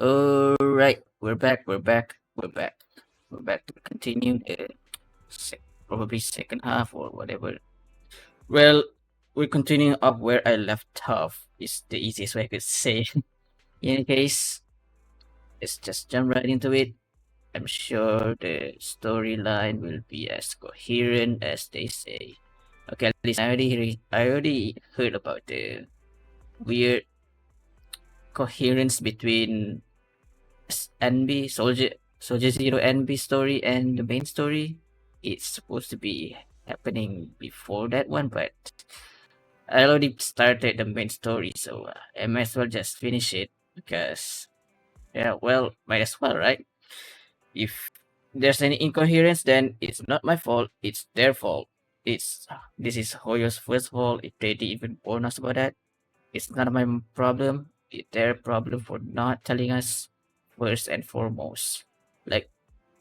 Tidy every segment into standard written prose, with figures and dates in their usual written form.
Alright, we're back, we're back, we're back. We're back to continue the probably second half or whatever. Well, we're continuing up where I left off, is the easiest way I could say. In any case, let's just jump right into it. I'm sure the storyline will be as coherent as they say. Okay, at least I already heard about the weird coherence between NB Soldier Zero NB story and the main story. It's supposed to be happening before that one, but I already started the main story, so I might as well just finish it because yeah, well, might as well, right? If there's any incoherence, then it's not my fault. It's their fault. This is Hoyo's first fault. If they didn't even warn us about that, it's not my problem. It's their problem for not telling us first and foremost. Like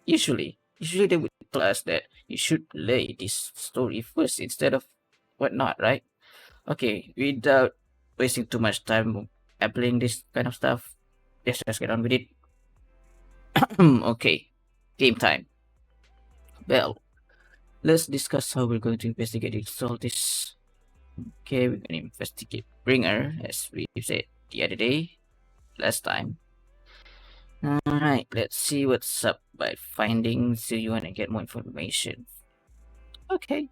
usually they would tell us that you should play this story first instead of whatnot, right? Okay, without wasting too much time playing this kind of stuff, let's just get on with it. Okay, game time. Well, let's discuss how we're going to investigate the cultists. Okay, we're going to investigate Bringer, as we said the other day, last time. Alright, let's see what's up by finding. So you want to get more information. Okay.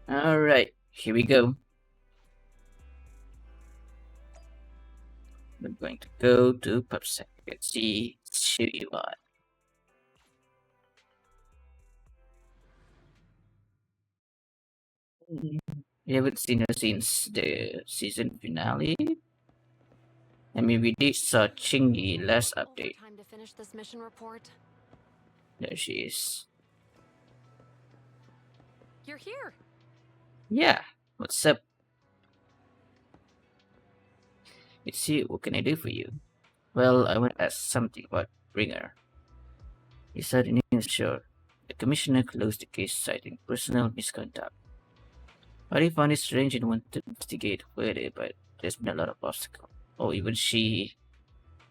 Alright, here we go. I'm going to go to PubSec. Let's see who you are. We haven't seen her since the season finale. I mean, we did saw Chingy last update. Time to finish this mission report. There she is. You're here. Yeah, what's up? Let's see, what can I do for you? Well, I want to ask something about Bringer. He said in news, sure. The commissioner closed the case citing personal misconduct. I found it strange and wanted to investigate further, but there's been a lot of obstacles. Oh, even she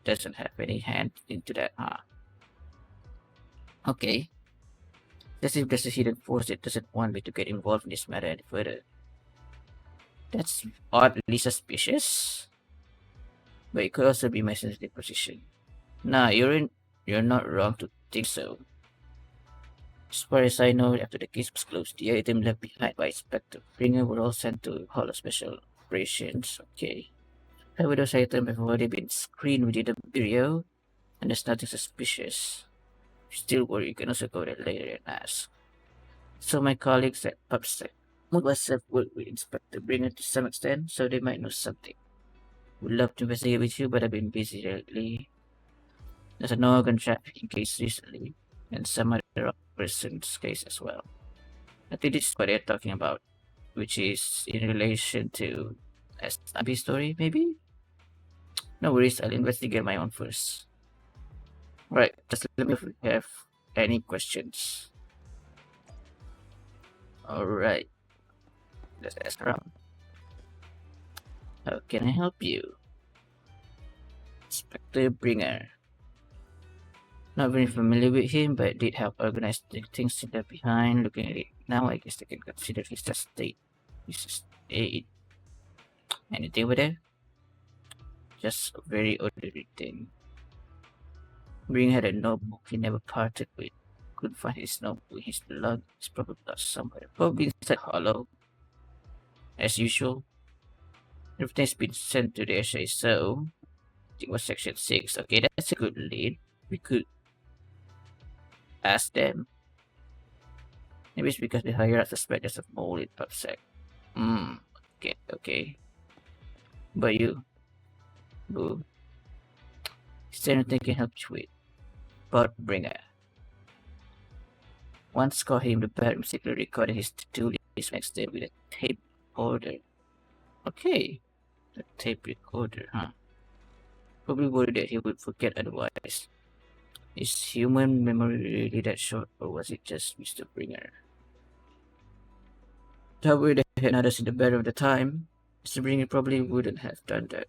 doesn't have any hand into that, huh? Okay. As if there's a hidden force that doesn't want me to get involved in this matter any further. That's oddly suspicious. But it could also be my sensitive position. Nah, you're not wrong to think so. As far as I know, after the case was closed, the item left behind by Inspector Bringer were all sent to Hall of Special Operations. Okay. However, those items have already been screened within the bureau, and there's nothing suspicious. If you still worry, you can also go there later and ask. So my colleagues at PubSec must have worked with Inspector Bringer to some extent, so they might know something. Would love to investigate with you, but I've been busy lately. There's an organ trafficking case recently, and some other person's case as well. I think this is what they're talking about, which is in relation to SB story, maybe? No worries, I'll investigate my own first. Right, just let me know if you have any questions. Alright, let's ask around. How can I help you? Inspector Bringer. Not very familiar with him, but did help organize the things he left behind. Looking at it now, I guess I can consider his estate. Anything over there? Just a very ordinary thing. Bringer had a notebook he never parted with. Couldn't find his notebook. His log is probably lost somewhere. Probably inside Hollow. As usual. Everything's been sent to the SA, so it was section 6. Okay, that's a good lead. We could ask them. Maybe it's because the higher suspect there's a mole in PubSec. Okay. But you, Boo, is there anything I can help you with? But Bringer. Once caught him the bedroom secretly recording his to-do list next day with a tape recorder. Okay, a tape recorder, huh? Probably worried that he would forget otherwise. Is human memory really that short, or was it just Mr. Bringer? However, they had others in the bedroom at the time. Mr. Bringer probably wouldn't have done that.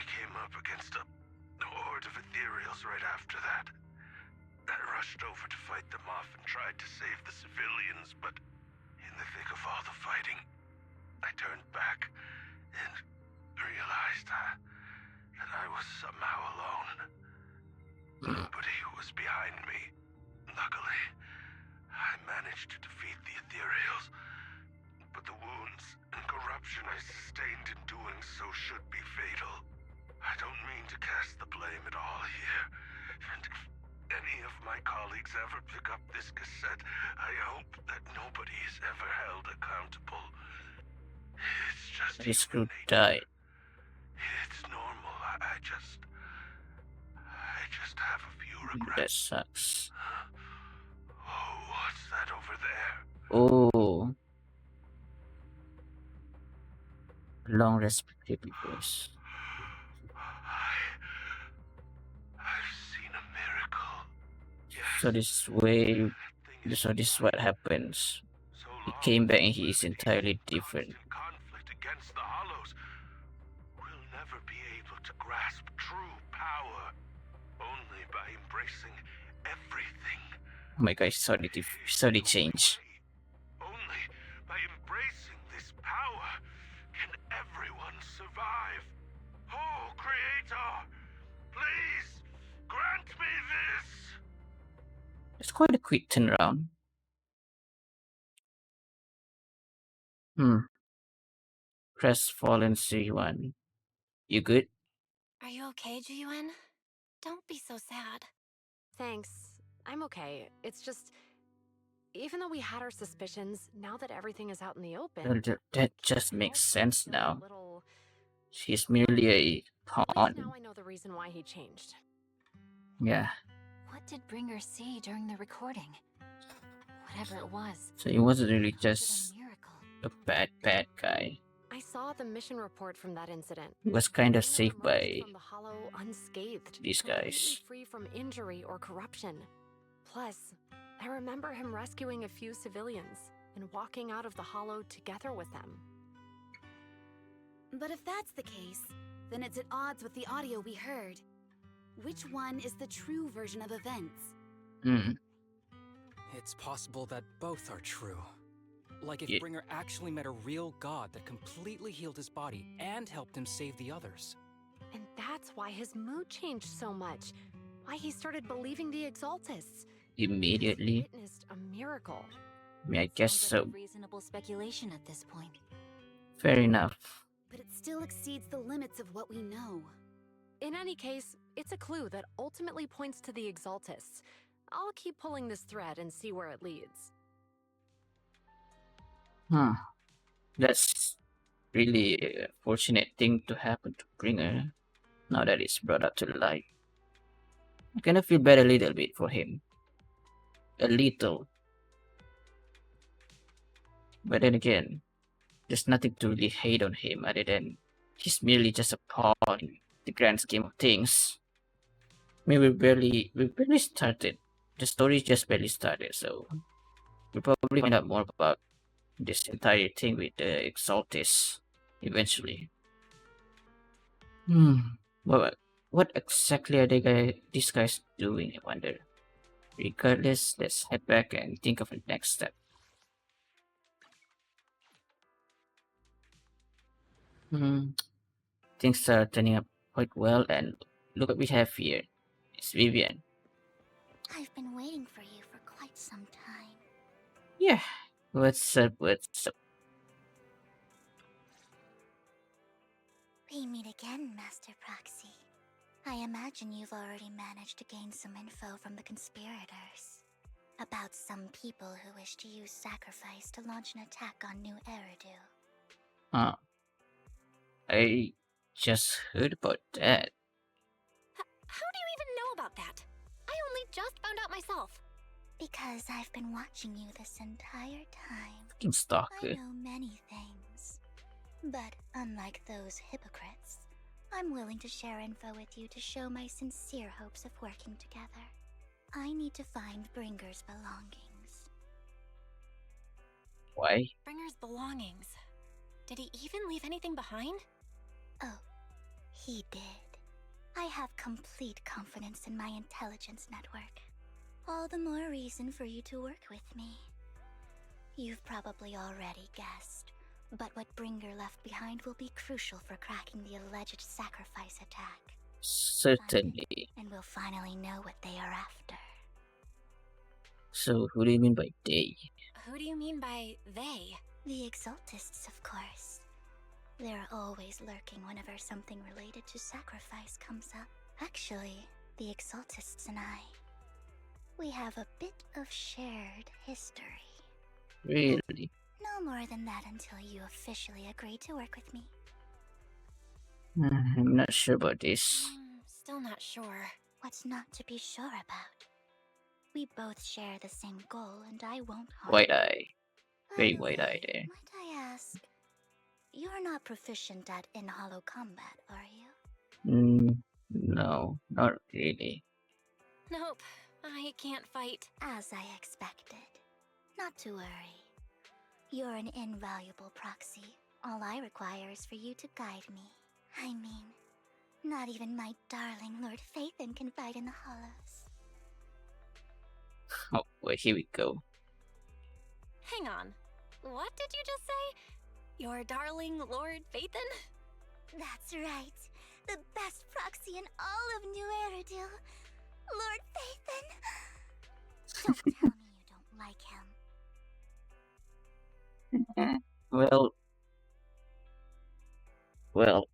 We came up against a horde of ethereals right after that. I rushed over to fight them off and tried to save the civilians, but in the thick of all the fighting, I turned back and realized that I was somehow alone. Nobody was behind me. Luckily, I managed to defeat the ethereals, but the wounds and corruption I sustained in doing so should be fatal. I don't mean to cast the blame at all here, and if any of my colleagues ever pick up this cassette, I hope that nobody is ever held accountable. It's just His human crew nature. died. It's normal. I just have a few That regrets. sucks. Oh, what's that over there? Oh, long respiratory voice. I've seen a miracle. Yes, So this is way. that thing is So this is what happens. so He long came back and we'll he is live in entirely different. constant conflict against the Hollows. We'll never be able to grasp true power. Only by embracing everything. Oh my gosh, sorry to change. Only by embracing this power can everyone survive. Oh, Creator, please grant me this. It's quite a quick turnaround. Crestfallen C1. You good? Are you okay, Jiyuan? Don't be so sad. Thanks. I'm okay. It's just, even though we had our suspicions, now that everything is out in the Well, open, that just makes sense feeling a now. little... She's merely a At least pawn. now I know the reason why he changed. Yeah. What did Bringer see during the recording? Whatever it was, So he wasn't really how was it just a miracle? a bad guy. I saw the mission report from that incident. He was kind of Bringer saved emerged by from the Hollow unscathed, these completely guys. free from injury or corruption. Plus, I remember him rescuing a few civilians and walking out of the Hollow together with them. But if that's the case, then it's at odds with the audio we heard. Which one is the true version of events? Hmm. It's possible that both are true. Like if Yeah. Bringer actually met a real god that completely healed his body and helped him save the others. And that's why his mood changed so much. Why he started believing the Exaltists. Immediately. He witnessed a miracle. I mean, I guess Sounds like so. a reasonable speculation at this point. Fair enough. But it still exceeds the limits of what we know. In any case, it's a clue that ultimately points to the Exaltists. I'll keep pulling this thread and see where it leads. That's really a fortunate thing to happen to Bringer. Now that it's brought up to light. I kind of feel bad a little bit for him. A little. But then again, there's nothing to really hate on him other than he's merely just a pawn in the grand scheme of things. I mean, we barely started. The story just barely started, so we'll probably find out more about this entire thing with the Exaltis eventually. What exactly are these guys doing, I wonder? Regardless, let's head back and think of the next step. Things are turning up quite well, and look what we have here. It's Vivian. I've been waiting for you for quite some time. Yeah, what's up, what's up? We meet again, Master Proxy. I imagine you've already managed to gain some info from the conspirators. About some people who wish to use sacrifice to launch an attack on New Eridu. Huh. I just heard about that. How do you even know about that? I only just found out myself. Because I've been watching you this entire time. Fucking I stalker. know many things. But unlike those hypocrites, I'm willing to share info with you to show my sincere hopes of working together. I need to find Bringer's belongings. Why? Bringer's belongings. Did he even leave anything behind? Oh, He did. I have complete confidence in my intelligence network. All the more reason for you to work with me. You've probably already guessed, but what Bringer left behind will be crucial for cracking the alleged sacrifice attack. Certainly. And we'll finally know what they are after. So, who do you mean by they? Who do you mean by they? The Exaltists, of course. They're always lurking whenever something related to sacrifice comes up. Actually, the Exaltists and I, we have a bit of shared history. Really? No more than that until you officially agree to work with me. I'm not sure about this. Still not sure. What's not to be sure about? We both share the same goal, and I won't harm Wide you. eye. Very By the wide eye way, there. might I ask, you're not proficient at in-hollow combat, are you? No, not really. Nope, I can't fight. As I expected. Not to worry. You're an invaluable proxy. All I require is for you to guide me. I mean, not even my darling Lord Phaethon can fight in the hollows. Oh boy, here we go. Hang on. What did you just say? Your darling Lord Phaethon? That's right. The best proxy in all of New Eridil. Lord Phaethon. Don't tell me you don't like him. Well,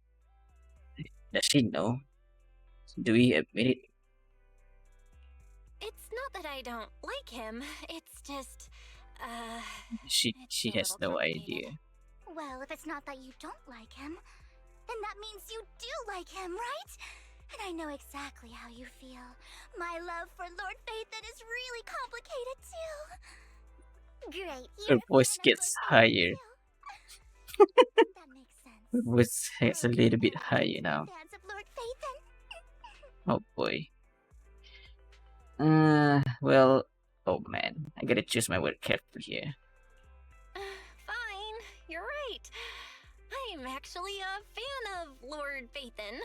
does she know? Do we admit it? It's not that I don't like him. It's just, She it's a has little no complicated. idea. Well, if it's not that you don't like him, then that means you do like him, right? And I know exactly how you feel. My love for Lord Phaethon is really complicated too. Great. Her You're a voice fan of gets Lord higher. Phaethon too. That makes sense. Her voice gets a little bit higher now. Fans of Lord Phaethon. Oh boy. Well, oh man, I gotta choose my word carefully here. Fine, you're right. I'm actually a fan of Lord Phaethon.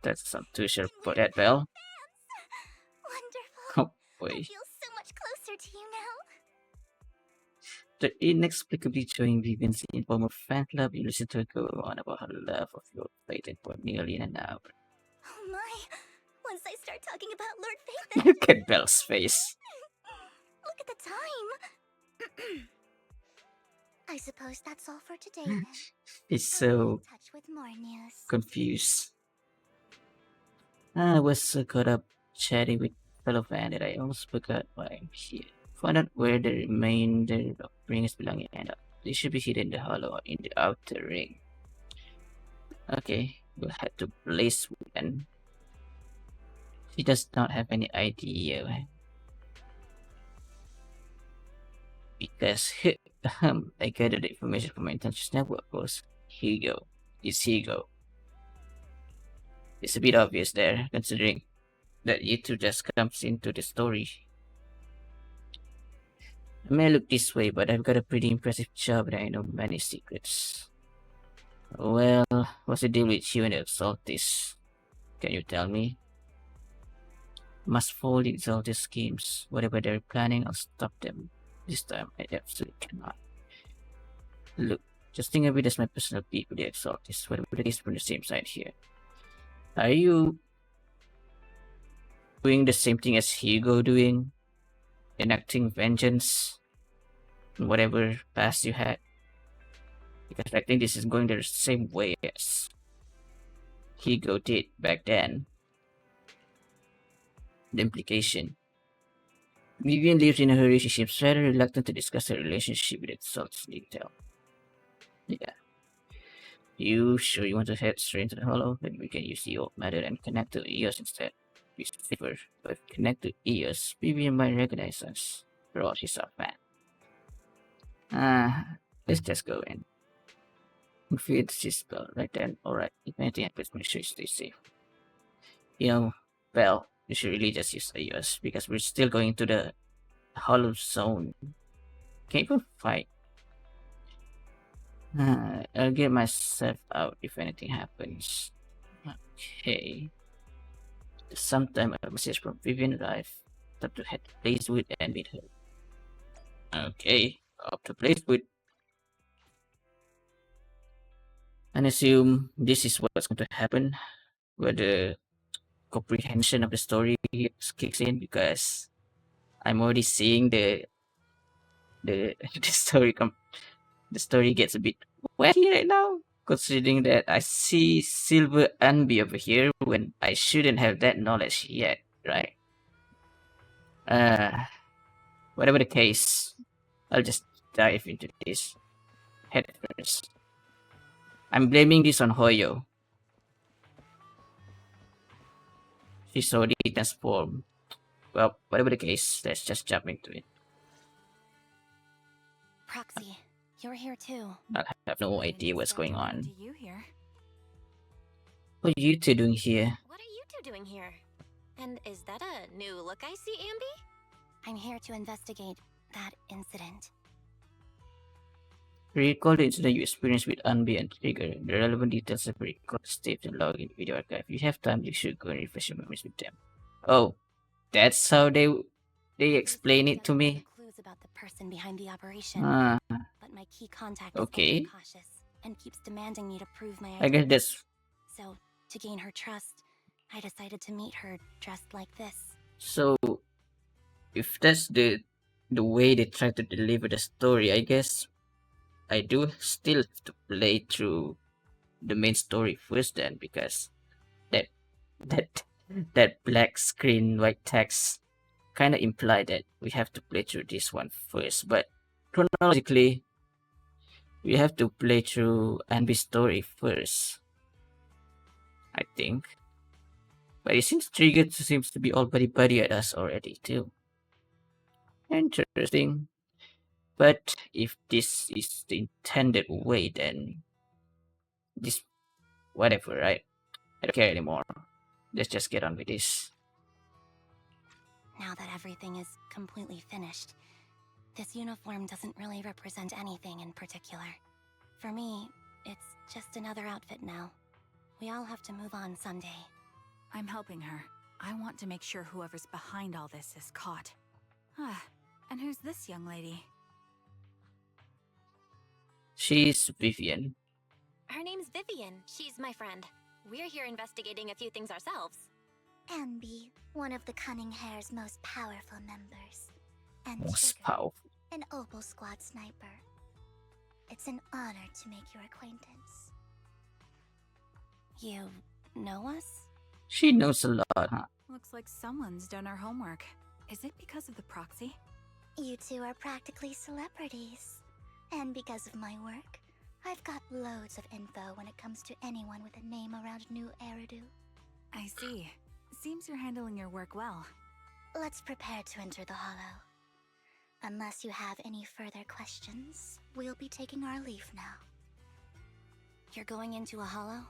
That's not too sure for that, Belle. Wonderful. Oh boy. I feel so much closer to you now. The inexplicably joining Vivian's informal fan club, you listen to her go on about her love of your Phaethon for nearly an hour. Oh my. Once I start talking about Lord Phaethon, Look at Belle's face. look at the time. I suppose that's all for today then. He's I'll be in so touch with more news. confused. I was so caught up chatting with fellow fan that I almost forgot why I'm here. Find out where the remainder of rings belonging end up. They should be hidden in the hollow in the outer ring. Okay, we'll head to Blaze then. She does not have any idea. Because I gathered the information from my intelligence network was Higo. It's Higo. It's a bit obvious there, considering that you two just comes into the story. I may look this way, but I've got a pretty impressive job and I know many secrets. Well, what's the deal with you and the Exaltis? Can you tell me? Must fold the Exaltis schemes. Whatever they're planning, I'll stop them. This time, I absolutely cannot. Look, just think of it as my personal beef with the Exaltis, whatever the case, we're on the same side here. Are you doing the same thing as Hugo doing? Enacting vengeance on whatever past you had? Because I think this is going the same way as Hugo did back then. The implication. Vivian lives in a hurry. She seems rather reluctant to discuss her relationship with Exaltis in detail. Yeah. You sure you want to head straight into the hollow? Then we can use the old method and connect to Eos instead. We favor, but if we connect to Eos, Vivian might recognize us. After all, she's our fan. Let's just go in. Feed this spell right then. Alright, if anything happens, make sure you stay safe. You know, well, you should really just use Eos because we're still going to the hollow zone. Can't even fight. I'll get myself out if anything happens. Okay. Sometime a message from Vivian arrived. Time to head to Blazewood and meet her. Okay, up to Blazewood. And assume this is what's going to happen, where the comprehension of the story kicks in, because I'm already seeing the the story gets a bit wacky right now. Considering that I see Silver Anby over here when I shouldn't have that knowledge yet, right? Whatever the case, I'll just dive into this head first. I'm blaming this on Hoyo. She's already transformed. Well, whatever the case, let's just jump into it. Proxy, you're here too. I have no I didn't idea what's expect going to run on. into you here. What are you two doing here? What are you two doing here? And is that a new look I see, Amby? I'm here to investigate that incident. Recall the incident you experienced with Anby and Trigger. The relevant details have been recorded, saved, and logged in the video archive. If you have time, you should go and refresh your memories with them. Oh, that's how they explain it to me. Clues about the person behind the operation, Ah, but my key contact is okay. ultra cautious and keeps demanding me to prove my I guess identity. that's So, to gain her trust, I decided to meet her dressed like this. so. If that's the way they try to deliver the story, I guess I do still have to play through the main story first then, because that that that black screen white text kind of implied that we have to play through this one first. But chronologically, we have to play through Anby's story first, I think. But it seems Trigger seems to be all buddy at us already too. Interesting. But if this is the intended way, then this whatever, right? I don't care anymore. Let's just get on with this. Now that everything is completely finished, this uniform doesn't really represent anything in particular. For me, it's just another outfit now. We all have to move on someday. I'm helping her. I want to make sure whoever's behind all this is caught. Ah, and who's this young lady? She's Vivian. Her name's Vivian. She's my friend. We're here investigating a few things ourselves. Anby, one of the Cunning Hair's most powerful members. And Most Trigger, powerful. an Opal Squad sniper. It's an honor to make your acquaintance. You know us? She knows a lot, huh? Looks like someone's done our homework. Is it because of the proxy? You two are practically celebrities. And because of my work, I've got loads of info when it comes to anyone with a name around New Eridu. I see. Seems you're handling your work well. Let's prepare to enter the Hollow. Unless you have any further questions, we'll be taking our leave now. You're going into a hollow?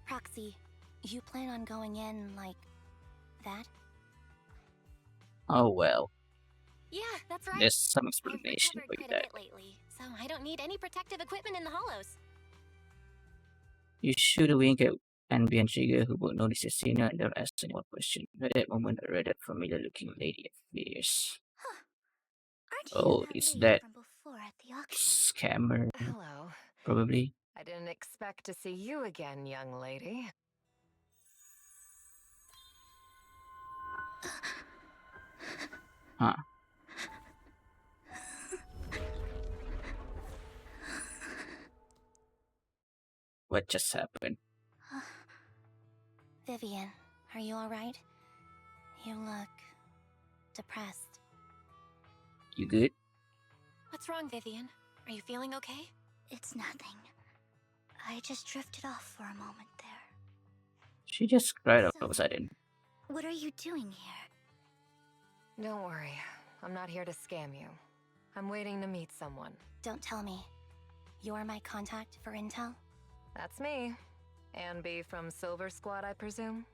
Proxy, you plan on going in like that? Oh well. Yeah, that's right. There's some I've explanation recovered for quite a that. bit lately, so I don't need any protective equipment in the hollows. You shoot a wink at Anby and Trigger, who both notice the senior and don't ask any more question. At that moment, a rather familiar-looking lady appears. Aren't Oh, you that is lady that from before at the auction? Scammer? Hello. Probably. I didn't expect to see you again, young lady. Huh. What just happened? Vivian, are you alright? You look depressed. You good? What's wrong, Vivian? Are you feeling okay? It's nothing. I just drifted off for a moment there. She just cried all of a sudden. What are you doing here? Don't worry. I'm not here to scam you. I'm waiting to meet someone. Don't tell me. You're my contact for intel? That's me. Anby from Silver Squad, I presume?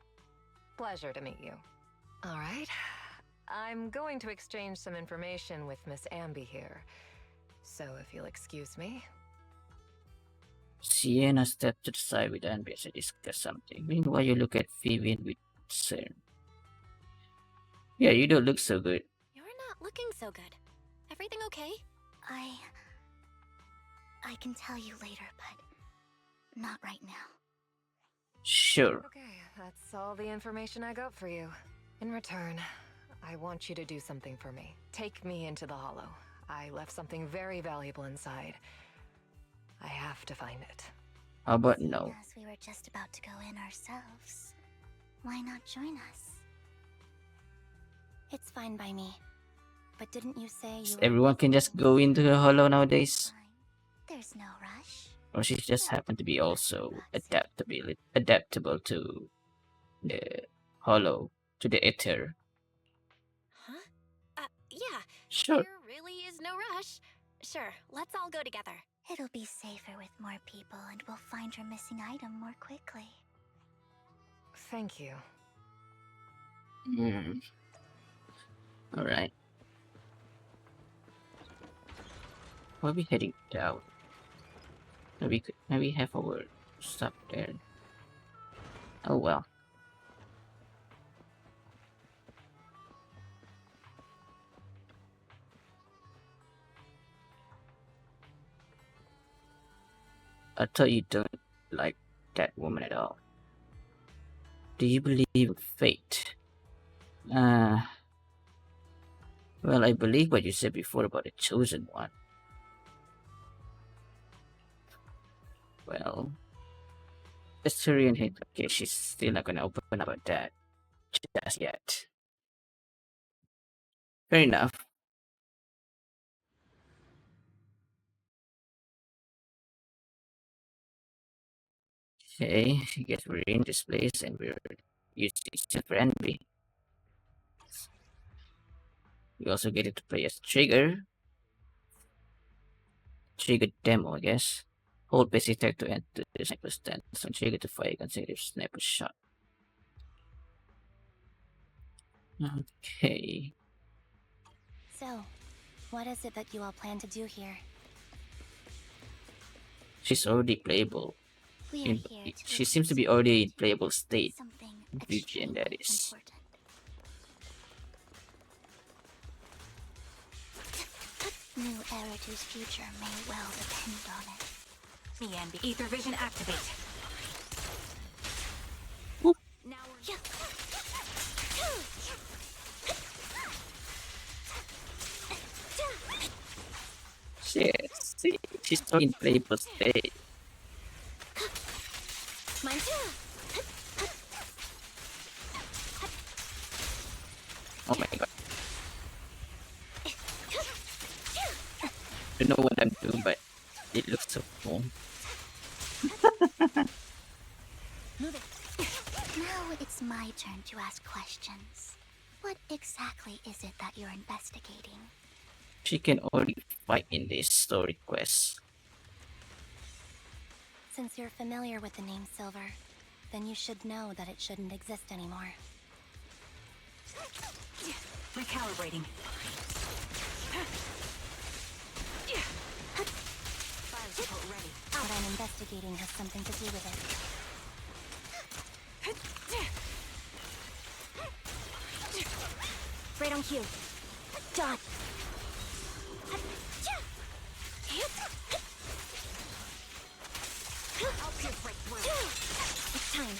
Pleasure to meet you. All right. I'm going to exchange some information with Miss Anby here. So if you'll excuse me. Sienna stepped to the side with Anby as they discussed something. Meanwhile, you look at Vivian with concern. Yeah, you don't look so good. You're not looking so good. Everything okay? I can tell you later, but not right now. Sure. Okay, that's all the information I got for you. In return, I want you to do something for me. Take me into the Hollow. I left something very valuable inside. I have to find it. How about Seeing no? as we were just about to go in ourselves, why not join us? It's fine by me. But didn't you say you were Everyone can just go into the Hollow nowadays? Fine. There's no rush. Or she just happened to be also Proxy. adaptable to the Hollow, to the Ether. Huh? Yeah. Sure. There really is no rush. Sure, let's all go together. It'll be safer with more people, and we'll find your missing item more quickly. Thank you. Hmm. Alright. We'll be heading down. Maybe have our stuff there. Oh well. I thought you don't like that woman at all. Do you believe in fate? Well, I believe what you said before about the chosen one. Well, Assyrian hit. Okay, she's still not gonna open up about that just yet. Fair enough. Okay, I guess we're in this place and we're using for envy. We also get to play as Trigger. Trigger demo, I guess. Hold basic attack to enter the sniper stance and trigger to fire consecutive sniper shot. Okay. So, what is it that you all plan to do here? She's already playable. We are here to She seems to be already in playable investigate state. something Vivian, that extremely is. important. New Eridu's future may well depend on it. Me and the ether vision activate. Whoop. Now we're See, she's already in playable state. Mine too! Oh my god. I don't know what I'm doing, but it looks so cool. Now it's my turn to ask questions. What exactly is it that you're investigating? She can already fight in this story quest. Since you're familiar with the name Silver, then you should know that it shouldn't exist anymore. recalibrating. Fire support ready. What I'm investigating has something to do with it. Right on cue. Dot. I'll pierce right through. It's time.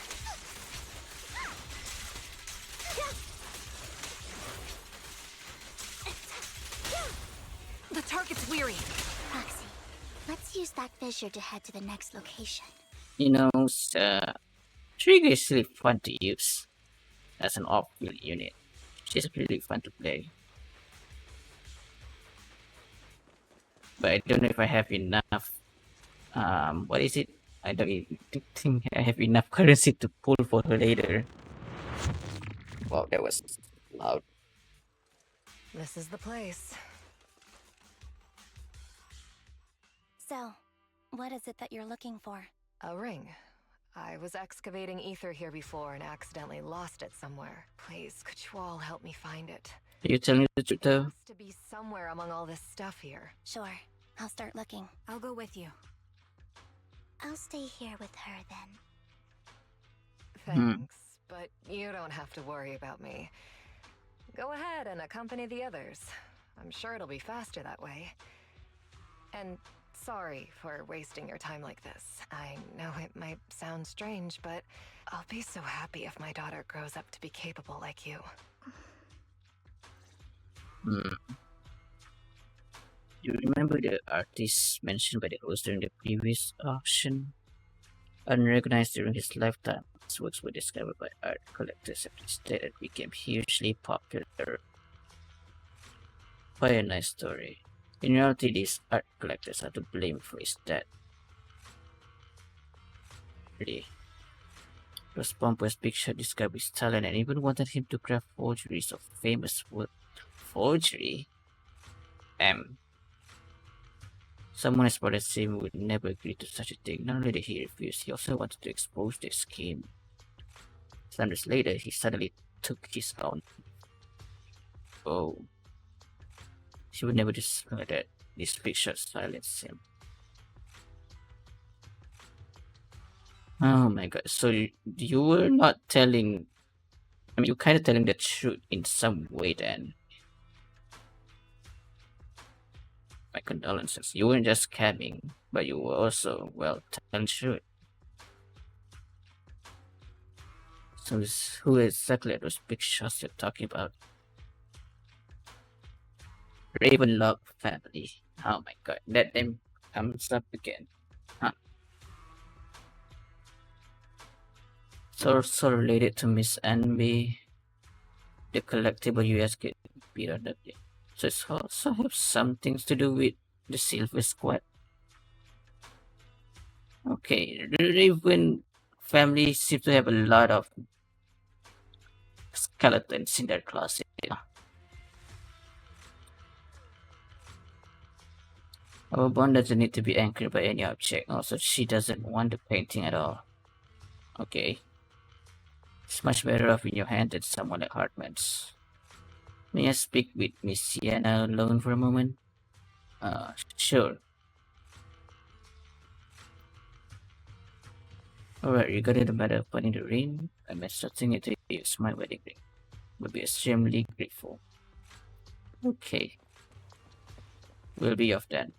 The target's weary. Proxy, let's use that fissure to head to the next location. You know, Trigger is really fun to use as an off-field unit. She's really fun to play. But I don't know if I have enough. What is it? I don't even think I have enough currency to pull for her later. Wow, that was loud. This is the place. So, what is it that you're looking for? A ring. I was excavating ether here before and accidentally lost it somewhere. Please, could you all help me find it? Are you telling me the truth It though? has to be somewhere among all this stuff here. Sure, I'll start looking. I'll go with you. I'll stay here with her then. Thanks, but you don't have to worry about me. Go ahead and accompany the others. I'm sure it'll be faster that way. And sorry for wasting your time like this. I know it might sound strange, but I'll be so happy if my daughter grows up to be capable like you. You remember the artist mentioned by the host during the previous auction? Unrecognized during his lifetime, his works were discovered by art collectors and instead became hugely popular. Quite a nice story. In reality, these art collectors are to blame for his death. Really. Those pompous big shot described his talent and even wanted him to craft forgeries of famous work. Forgery? Someone as smart as him would never agree to such a thing. Not only did he refuse, he also wanted to expose the scheme. Some years later, he suddenly took his own. Oh. She would never discover that this picture silenced him. Oh my god, so you were not telling... I mean, you kind of telling the truth in some way then. My condolences. You weren't just scamming, but you were also, well, telling the truth. So who exactly are those big shots you're talking about? Ravenlock family. Oh my god, that name comes up again. Huh. So related to Miss Envy, the collectible US get beat on the day. So it also have some things to do with the Silver Squad. Okay, the Raven family seems to have a lot of skeletons in their closet. Our bond doesn't need to be anchored by any object. Also, she doesn't want the painting at all. Okay. It's much better off in your hand than someone like Hartman's. May I speak with Miss Sienna alone for a moment? Sure. Alright, regarding the matter of putting the ring, I'm instructing you to use my wedding ring. We'll be extremely grateful. Okay. We'll be off then.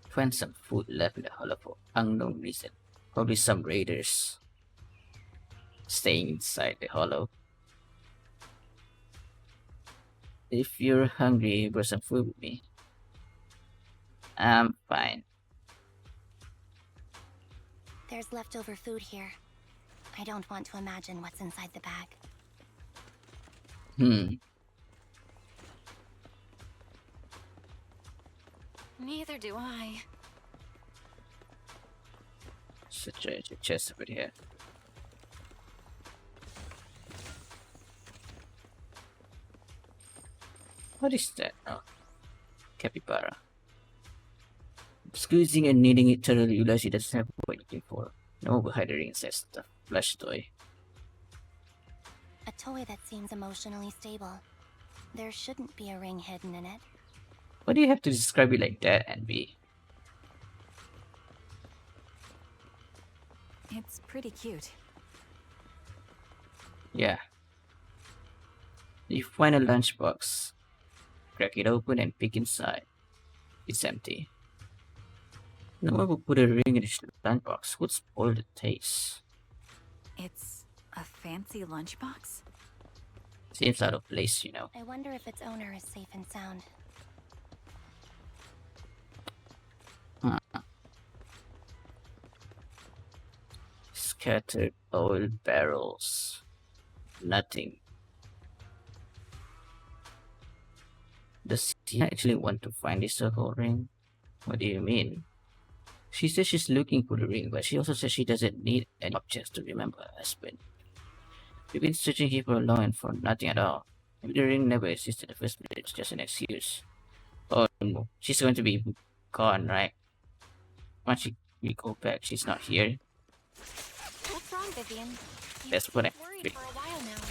Find some food left in the hollow for unknown reason. Probably some raiders staying inside the hollow. If you're hungry, bring some food with me. I'm fine. There's leftover food here. I don't want to imagine what's inside the bag. Neither do I. Such a chest over here. What is that? Oh, capybara. Squeezing and kneading it thoroughly, you realize it doesn't have what you're looking for. No hiding inside the flesh toy. A toy that seems emotionally stable. There shouldn't be a ring hidden in it. Why do you have to describe it like that, Envy? It's pretty cute. Yeah. You find a lunchbox. Crack it open and peek inside. It's empty. No one would put a ring in his lunchbox. Would spoil the taste. It's a fancy lunchbox? Seems out of place, you know. I wonder if its owner is safe and sound. Scattered oil barrels. Nothing. Does she actually want to find this circle ring? What do you mean? She says she's looking for the ring, but she also says she doesn't need any objects to remember her husband. We've been searching here for long and for nothing at all. Maybe the ring never existed in the first place, it's just an excuse. Oh no, she's going to be gone, right? Once we go back, she's not here. What's wrong, Vivian? That's what I'm worried for a while now.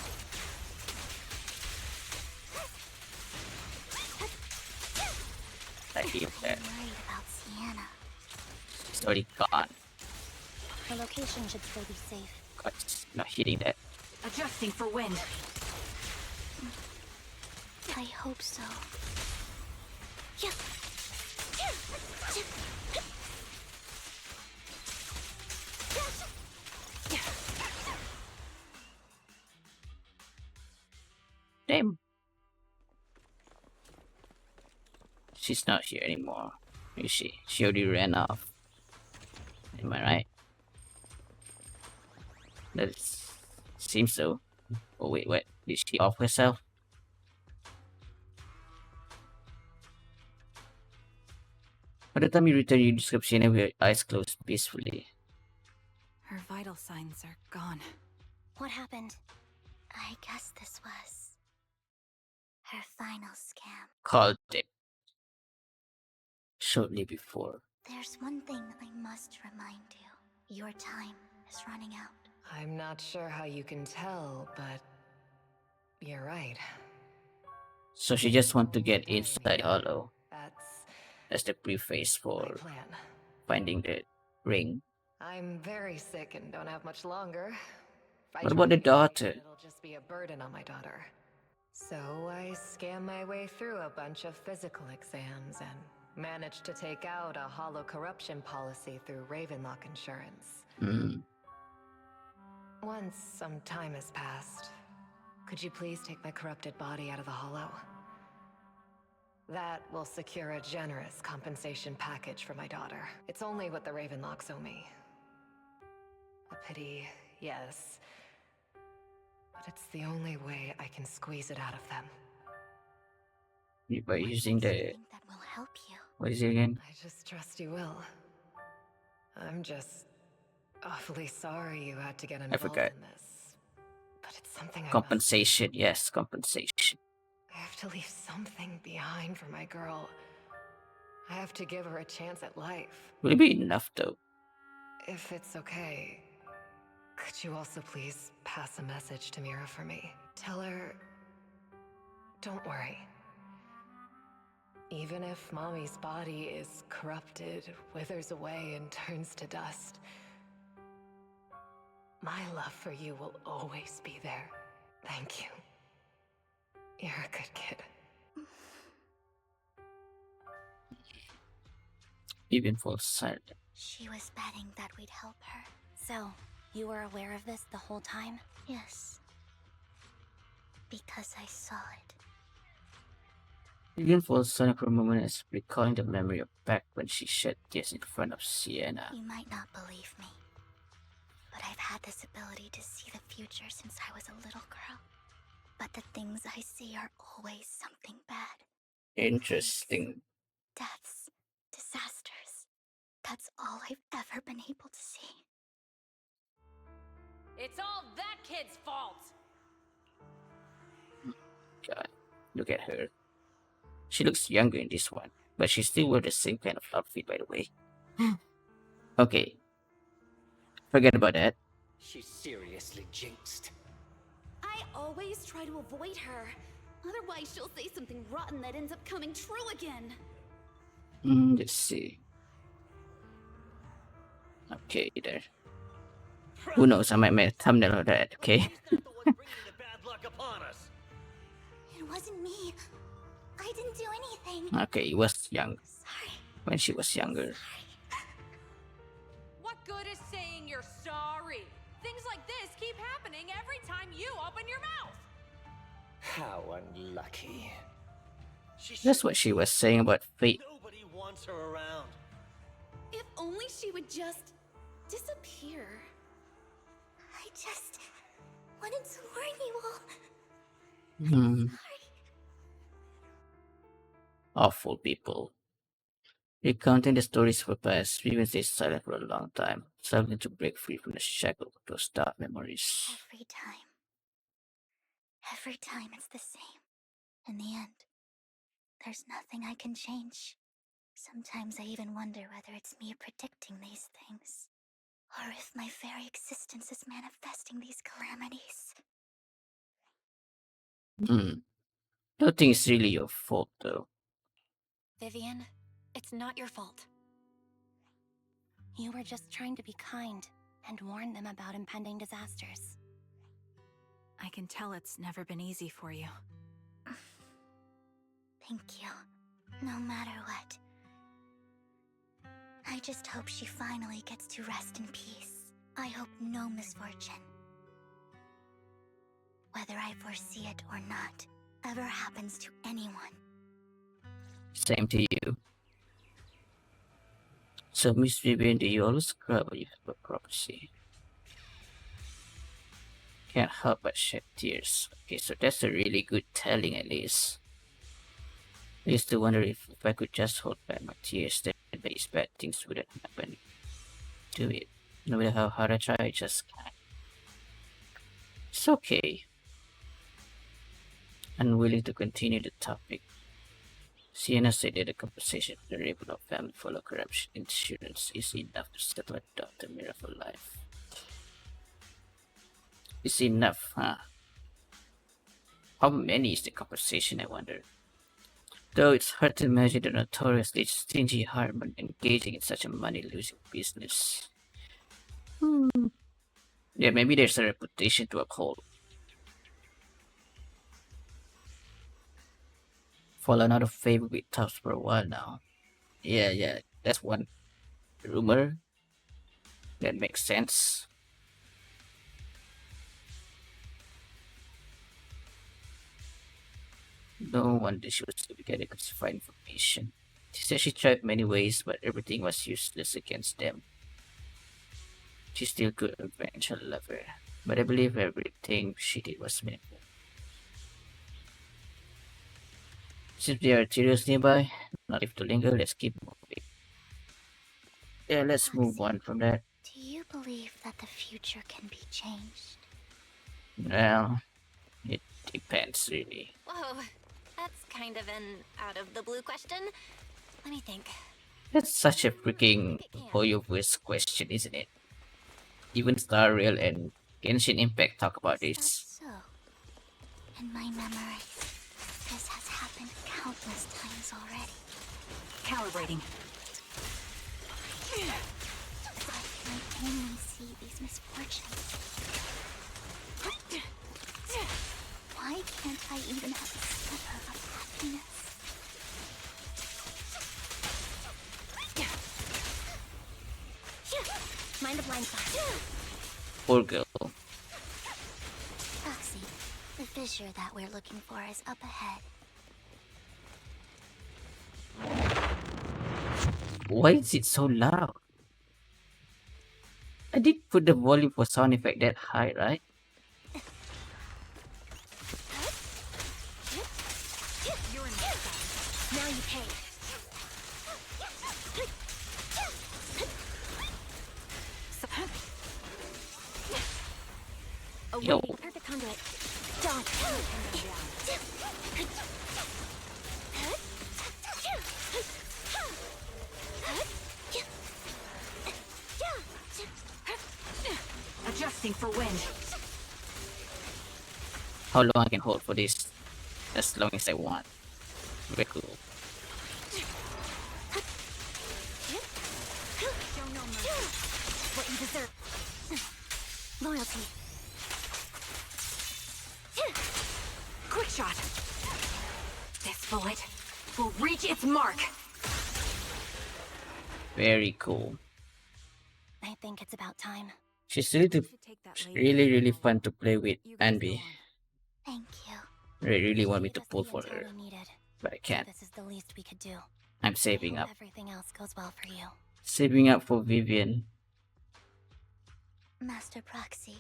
I hear that. I'm worried about Sienna. It's already gone. Her location should still be safe. God, it's not hitting that. Adjusting for wind. I hope so. Damn. She's not here anymore. Is she? She already ran off. Am I right? That seems so. Oh wait, what? Did she off herself? By the time you return, you description with your eyes closed peacefully. Her vital signs are gone. What happened? I guess this was her final scam. Called it shortly before. There's one thing I must remind you. Your time is running out. I'm not sure how you can tell, but you're right. So she just want to get inside Hollow. That's That's the preface my for plan. finding the ring. I'm very sick and don't have much longer. If I What try about to the get away, daughter? it'll just be a burden on my daughter. So I scam my way through a bunch of physical exams and managed to take out a hollow corruption policy through Ravenlock Insurance. Hmm. Once some time has passed, could you please take my corrupted body out of the hollow? That will secure a generous compensation package for my daughter. It's only what the Ravenlocks owe me. A pity, yes. But it's the only way I can squeeze it out of them. By using the Something that will help you. what is it again? I just trust you will. I'm just awfully sorry you had to get involved forgot. in this. But it's something I must. Compensation, yes, compensation. I have to leave something behind for my girl. I have to give her a chance at life. Will it be enough though? If it's okay, could you also please pass a message to Mira for me? Tell her, don't worry. Even if Mommy's body is corrupted, withers away, and turns to dust, my love for you will always be there. Thank you. You're a good kid. Even falls silent. She was betting that we'd help her. So, you were aware of this the whole time? Yes. Because I saw it. Even falls silent for a moment as recalling the memory of back when she shed tears in front of Sienna. You might not believe me, but I've had this ability to see the future since I was a little girl. But the things I see are always something bad. Interesting. Deaths, disasters. That's all I've ever been able to see. It's all that kid's fault! God, look at her. She looks younger in this one, but she still wears the same kind of outfit, by the way. Okay. Forget about that. She's seriously jinxed. I always try to avoid her. Otherwise, she'll say something rotten that ends up coming true again. Let's see. Okay, there. Who knows? I might make a thumbnail of that, okay? Who's not the one bringing the bad luck upon us? It wasn't me. I didn't do anything. Okay, it was young. Sorry. When she was younger. What good is saying you're sorry? Things like this keep happening every time you open your mouth! How unlucky. That's what she was saying about fate. Nobody wants her around. If only she would just disappear. I just wanted to warn you all. Hmm. Sorry. Awful people. Recounting the stories of the past, we even stay silent for a long time, struggling to break free from the shackle of those dark memories. Every time. Every time it's the same. In the end, there's nothing I can change. Sometimes I even wonder whether it's me predicting these things, or if my very existence is manifesting these calamities. Don't think it's really your fault though. Vivian, It's not your fault. You were just trying to be kind and warn them about impending disasters. I can tell it's never been easy for you. Thank you. No matter what. I just hope she finally gets to rest in peace. I hope no misfortune, whether I foresee it or not, ever happens to anyone. Same to you. So, Miss Vivian, do you always cry when you have a prophecy? Can't help but shed tears. Okay, so that's a really good telling at least. I used to wonder if I could just hold back my tears, then these bad things wouldn't happen to it. No matter how hard I try, I just can't. It's okay. Unwilling to continue the topic. Sienna said that the compensation for the rape of family full of corruption insurance is enough to settle a daughter miracle life. It's enough, huh? How many is the compensation, I wonder? Though it's hard to imagine the notoriously stingy Harmon engaging in such a money-losing business. Yeah, maybe there's a reputation to uphold. Fallen out of favor with Tubbs for a while now. Yeah, that's one rumor. That makes sense. No wonder she was able to get classified information. She said she tried many ways, but everything was useless against them. She still could avenge her lover, but I believe everything she did was meaningful. Since there are Tyrios nearby, not if to linger, let's keep moving. Yeah, let's move on from that. Do you believe that the future can be changed? Well, it depends really. Whoa, that's kind of an out-of-the-blue question. Let me think. That's such a freaking obvious question, isn't it? Even Star Rail and Genshin Impact talk about this. So, in my memory, this has happened countless times already. Calibrating. I can only see these misfortunes. Why can't I even have a sliver of happiness? Mind the blind spot. Poor girl. Roxy, the fissure that we're looking for is up ahead. Why is it so loud? I did put the volume for sound effect that high, right? Now you pay. Yo. Perfect conduit. Don't. Adjusting for wind. How long I can hold for this? As long as I want. Very cool. Show no mercy. What you deserve. Loyalty. Quick shot. This bullet will reach its mark. Very cool. I think it's about time. She's really fun to play with, Anby. Thank you. I really want me Gave to us pull the for intel her, we needed. but I can't. This is the least we could do. I'm saving I up. hope everything else goes well for you. Saving up for Vivian. Master Proxy,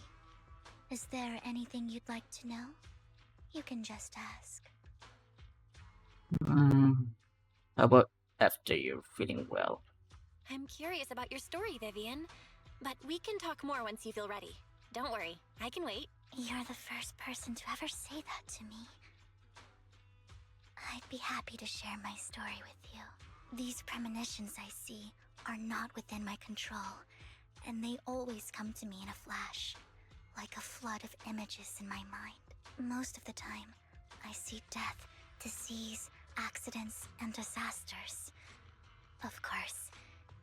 is there anything you'd like to know? You can just ask. How about after you're feeling well? I'm curious about your story, Vivian. But we can talk more once you feel ready. Don't worry, I can wait. You're the first person to ever say that to me. I'd be happy to share my story with you. These premonitions I see are not within my control, and they always come to me in a flash, like a flood of images in my mind. Most of the time, I see death, disease, accidents, and disasters. Of course,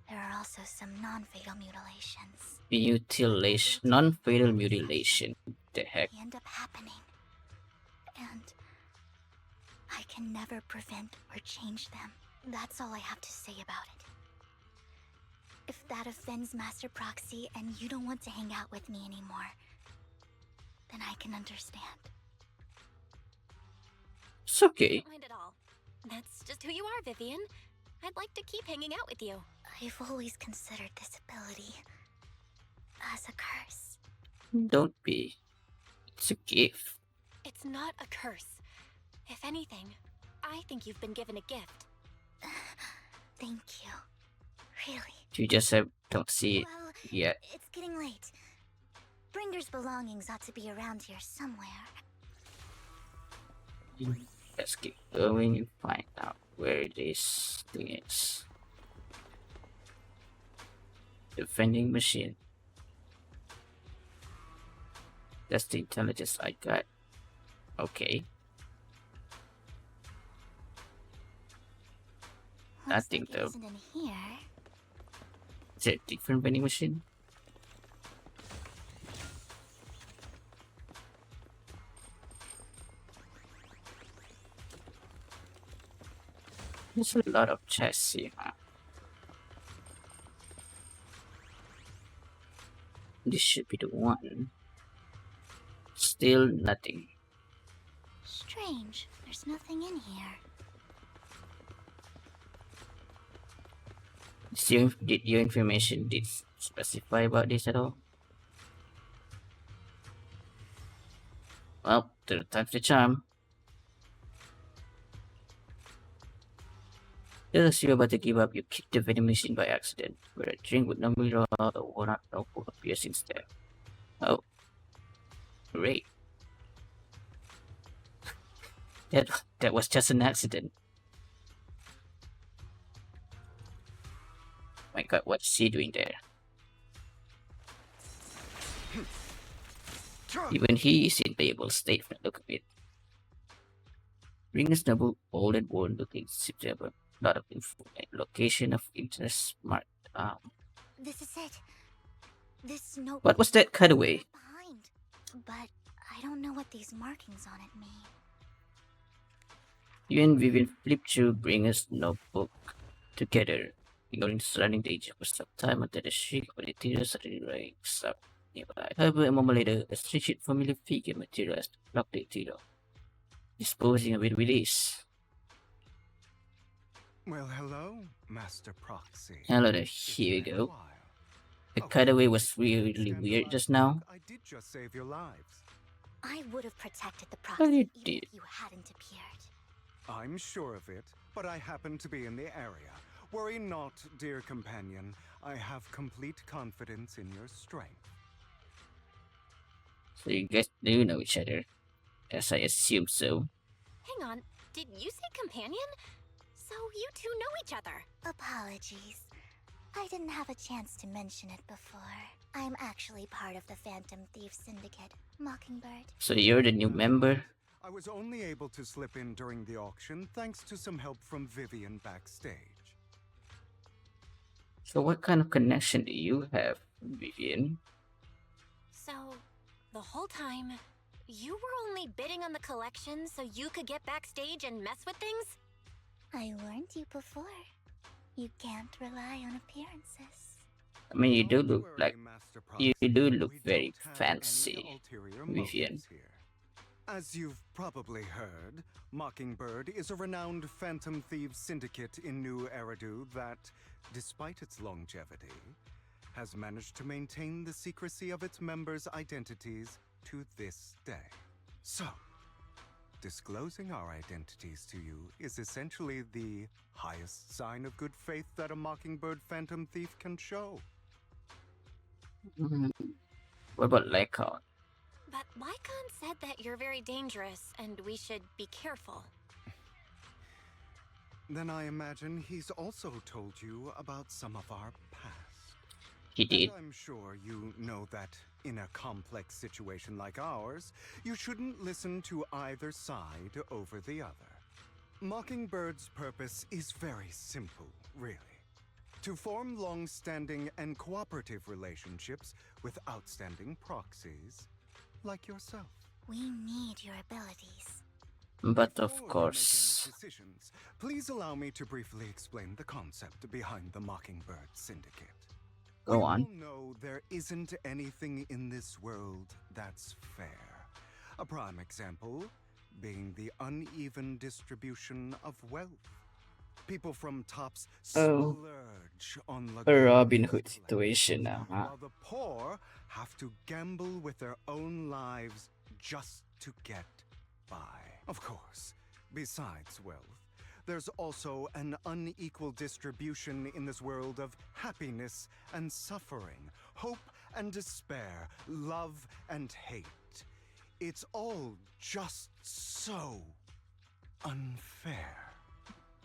there are also some non-fatal mutilations. Mutilation, non-fatal mutilation. The heck? They end up happening. And I can never prevent or change them. That's all I have to say about it. If that offends Master Proxy and you don't want to hang out with me anymore, then I can understand. It's okay. Don't mind at all. That's just who you are, Vivian. I'd like to keep hanging out with you. I've always considered this ability as a curse. Don't be. It's a gift. It's not a curse. If anything, I think you've been given a gift. Thank you. Really. You just don't see it Well, yet. it's getting late. Bringer's belongings ought to be around here somewhere. Let's keep going and find out where this thing is. The vending machine. That's the intelligence I got. Okay. Nothing Looks like it though. isn't in here. Is it a different vending machine? There's a lot of chests here. This should be the one. Still nothing. Strange. There's nothing in here. Did your information specify about this at all? Well, third time's the charm. Just as you're about to give up, you kick the vending machine by accident, where a drink with no mirror or one-up notebook appears instead. Oh. Great. That was just an accident. My god, what's she doing there? Even he is in playable state from the look of it. Ringer's double, old and worn looking, seems to have a lot of info and location of interest marked. This is it. This notebook. What was that cutaway? Behind. But I don't know what these markings on it mean. You and Vivian flip through Bringer's notebook together, ignoring the surrounding danger for some time until the shriek of the interior suddenly rings up nearby. However, a moment later, a strange familiar figure materialized to block the interior, disposing of it with ease. Well, hello, Master Proxy. Hello there, here we go. The cutaway was really weird just now. I did just save your lives. I would have protected the Well, proxy you even did. if you hadn't appeared. I'm sure of it, but I happen to be in the area. Worry not, dear companion. I have complete confidence in your strength. So you guys do know each other, as I assume so. Hang on, did you say companion? So you two know each other. Apologies. I didn't have a chance to mention it before. I'm actually part of the Phantom Thief Syndicate, Mockingbird. So you're the new member? I was only able to slip in during the auction thanks to some help from Vivian backstage. So what kind of connection do you have, Vivian? So, the whole time, you were only bidding on the collection so you could get backstage and mess with things? I warned you before. You can't rely on appearances. I mean, you do Don't look worry, like Master you Proxy. do look We very don't have fancy, any ulterior Vivian. motives here. As you've probably heard, Mockingbird is a renowned Phantom Thieves syndicate in New Eridu that, despite its longevity, has managed to maintain the secrecy of its members' identities to this day. So, disclosing our identities to you is essentially the highest sign of good faith that a Mockingbird Phantom Thief can show. What about Lycon? But Lycon said that you're very dangerous and we should be careful. Then I imagine he's also told you about some of our past. He did. And I'm sure you know that in a complex situation like ours, you shouldn't listen to either side over the other. Mockingbird's purpose is very simple, really. To form long-standing and cooperative relationships with outstanding proxies like yourself. We need your abilities. But Before of you make any course, decisions, please allow me to briefly explain the concept behind the Mockingbird Syndicate. go We on. all know there isn't anything in this world that's fair. A prime example being the uneven distribution of wealth. People from tops Oh, splurge on a luxurious Robin Hood pleasure, situation now, huh? while the poor have to gamble with their own lives just to get by. Of course, besides wealth, there's also an unequal distribution in this world of happiness and suffering, hope and despair, love and hate. It's all just so unfair.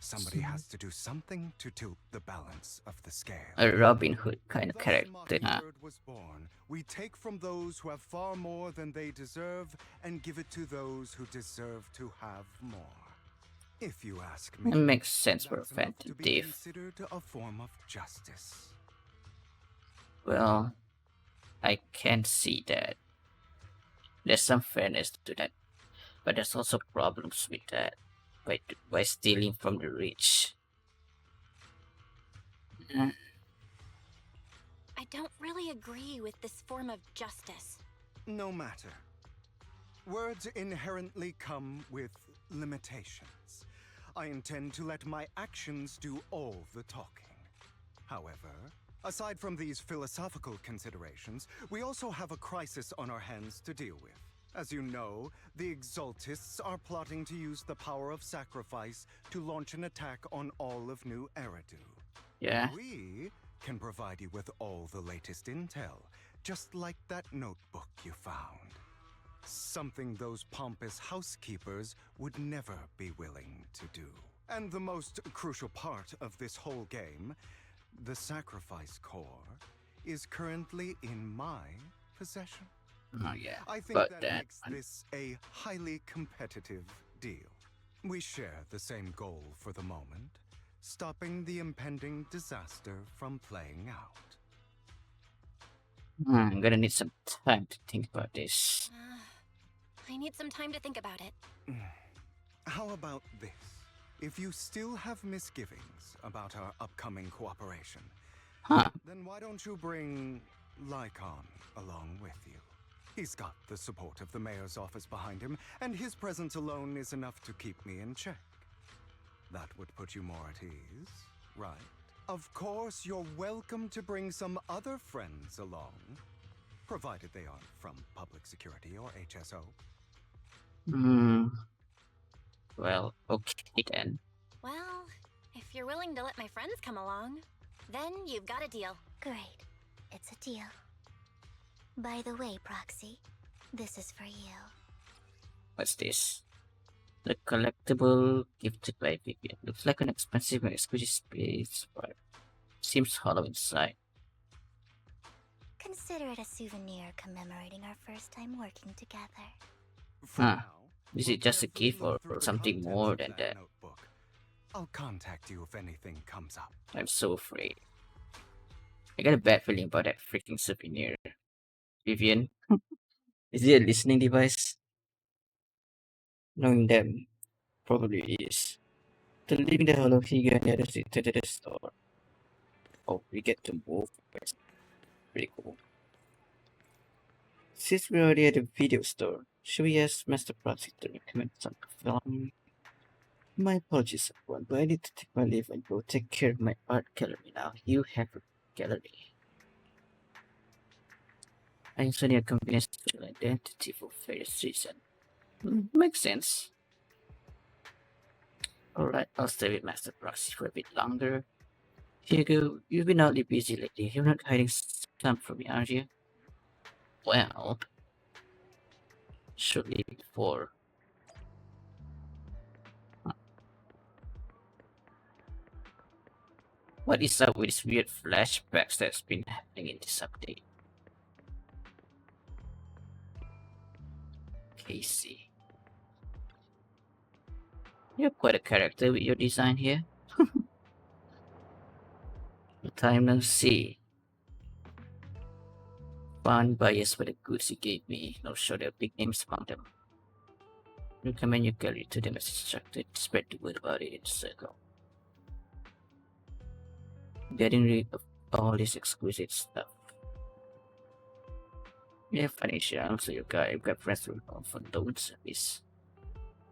Somebody has to do something to tilt the balance of the scale. A Robin Hood kind of Thus character, huh? Mockingbird was born. We take from those who have far more than they deserve and give it to those who deserve to have more. If you ask me, It makes sense for a that's enough Phantom to be Thief. considered a form of justice. Well, I can see that. There's some fairness to that, but there's also problems with that by stealing from the rich. Uh, I don't really agree with this form of justice. No matter. Words inherently come with limitations. I intend to let my actions do all the talking. However, aside from these philosophical considerations, we also have a crisis on our hands to deal with. As you know, the Exaltists are plotting to use the power of sacrifice to launch an attack on all of New Eridu. yeah. We can provide you with all the latest intel, just like that notebook you found. Something those pompous housekeepers would never be willing to do. And the most crucial part of this whole game, the sacrifice core, is currently in my possession. Oh yeah. I think But that that makes this a highly competitive deal. We share the same goal for the moment, stopping the impending disaster from playing out. I'm gonna need some time to think about this. I need some time to think about it. How about this? If you still have misgivings about our upcoming cooperation, Huh. then why don't you bring Lycon along with you? He's got the support of the mayor's office behind him, and his presence alone is enough to keep me in check. That would put you more at ease, right? Of course, you're welcome to bring some other friends along, provided they aren't from public security or HSO. Hmm. Well, okay then. Well, if you're willing to let my friends come along, then you've got a deal. Great. It's a deal. By the way, Proxy, this is for you. What's this? The collectible gifted by Vivian. Looks like an expensive and exclusive space, but seems hollow inside. Consider it a souvenir commemorating our first time working together. For Huh. now, Is we'll it just a carefully gift look or through the something contents more of than that? notebook. I'll contact you if anything comes up. I'm so afraid. I got a bad feeling about that freaking souvenir. Vivian, is it a listening device? Knowing them, probably is. To leaving the hollow figure and the other to the store. Oh, we get to move. That's pretty cool. Since we're already at the video store, should we ask Master Proxy to recommend some film? My apologies, everyone, but I need to take my leave and go take care of my art gallery now. You have a gallery. I also need a convenient social identity for various reasons. Makes sense. Alright, I'll stay with Master Proxy for a bit longer. Hugo, you've been oddly busy lately. You're not hiding some from me, are you? Well, should leave it for. Huh. What is up with these weird flashbacks that's been happening in this update? Casey. You're quite a character with your design here. Time no see. Fun bias for the goods you gave me. No sure there are big names among them. Recommend you carry to them as instructed. Spread the word about it in the circle. Getting rid of all this exquisite stuff. Yeah, financial. I'm also your guy. I've got friends with for loan service.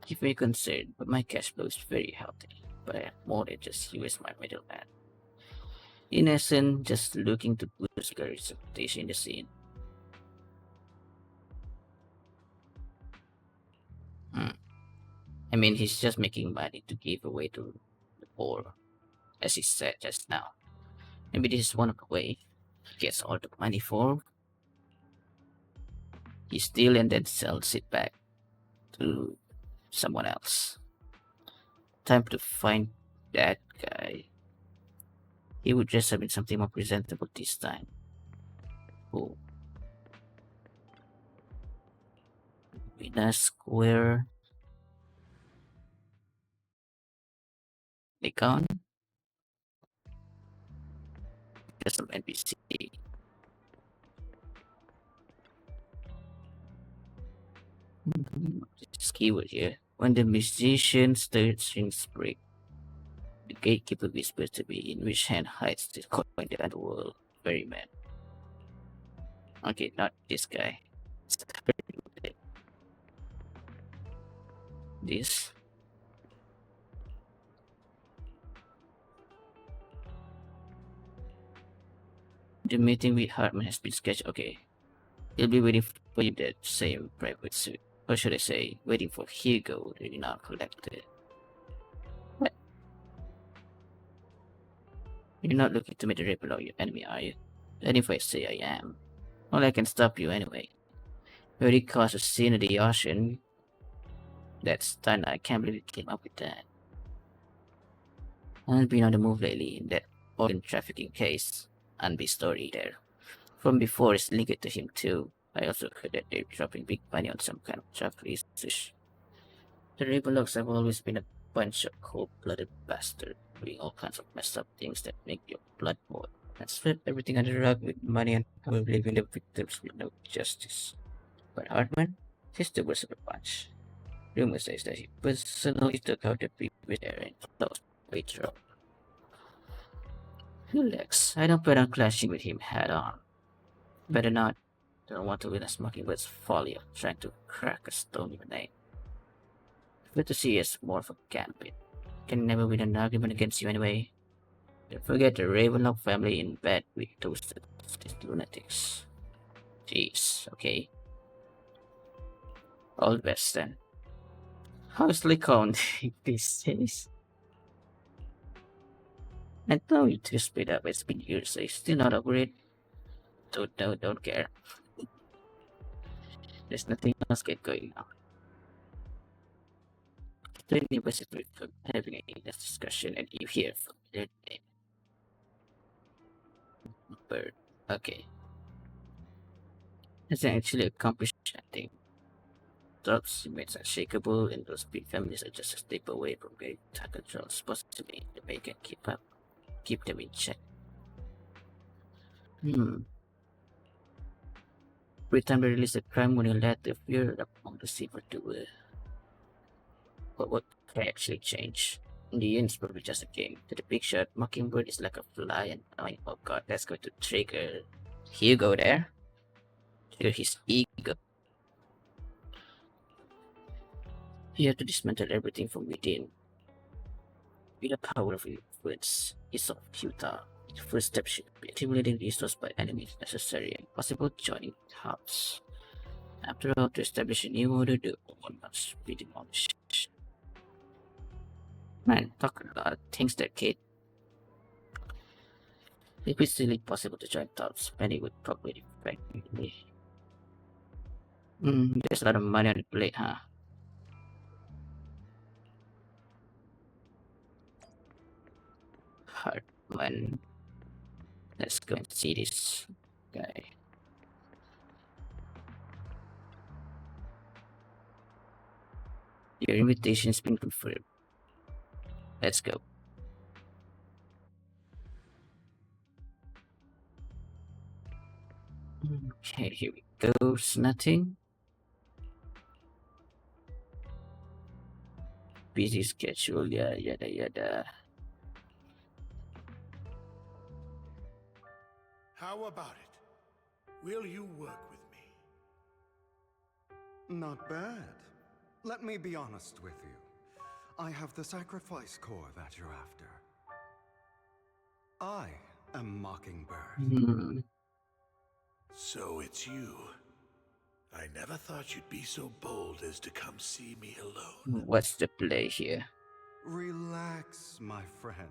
Keep me concerned, but my cash flow is very healthy. But I have more than just you as my middleman. In essence, just looking to boost Gary's reputation in the scene. Hmm. I mean, he's just making money to give away to the poor, as he said just now. Maybe this is one of the way he gets all the money for. He steals and then sells it back to someone else. Time to find that guy. He would dress up in something more presentable this time. Oh, Vina Square. Nikon. Just some NPC. This keyword here. When the musician's third strings break, the gatekeeper whispers to me in which hand hides the coin in the underworld. Very man. Okay, not this guy. This. The meeting with Hartman has been scheduled. Okay. He'll be waiting for you that same private suit. Or should I say, waiting for Hugo to be not collected. What? You're not looking to make the Epilogue your enemy, are you? And if I say I am, well, I can stop you anyway. You already caused a scene in the ocean. That's done. I can't believe you came up with that. I've been on the move lately in that organ trafficking case. And the story there. From before is linked to him too. I also heard that they're dropping big money on some kind of drug research. The Revolugs have always been a bunch of cold-blooded bastards doing all kinds of messed up things that make your blood boil. And sweep everything under the rug with money and probably leaving the victims with no justice. But Hartman, he's the worst of the bunch. Rumor says that he personally took out the previous heir and closed Waitrop. Relax, I don't plan on clashing with him head on. Better not. Don't want to witness Mockingbird's folly of trying to crack a stone in the name. Good to see as more of a gambit. Can never win an argument against you anyway. Don't forget the Ravenlock family in bed with toasted these lunatics. Jeez, okay. All the best then. How's Lycon these days? I know you two split up, it's been years, so you're still not over it. Don't care. There's nothing else get going now. The university for having a discussion and you hear from their name. Bird. Okay. Hasn't actually accomplished anything. Dogs remains unshakable, and those big families are just a step away from getting tight controls, possibly the way can keep them in check. Every time they release a crime when you let the fear among the safer to but what can actually change? In the end, it's probably just a game. To the big shot, Mockingbird is like a fly and oh god, that's going to trigger Hugo there. Trigger his ego. You have to dismantle everything from within. With the power of influence is so futile. The first step should be accumulating resources by enemies necessary and possible joining hubs. After all, to establish a new order, the one must be demolished. Man, talk a lot of things there, kid. If it's really possible to join hubs, many would probably defect me. There's a lot of money on the plate, huh? Hartman. Let's go and see this guy. Your invitation's been confirmed. Let's go. Okay, here we go. Nothing. Busy schedule, yada yada. How about it? Will you work with me? Not bad. Let me be honest with you. I have the sacrifice core that you're after. I am Mockingbird. Hmm. So it's you. I never thought you'd be so bold as to come see me alone. What's the play here? Relax, my friend.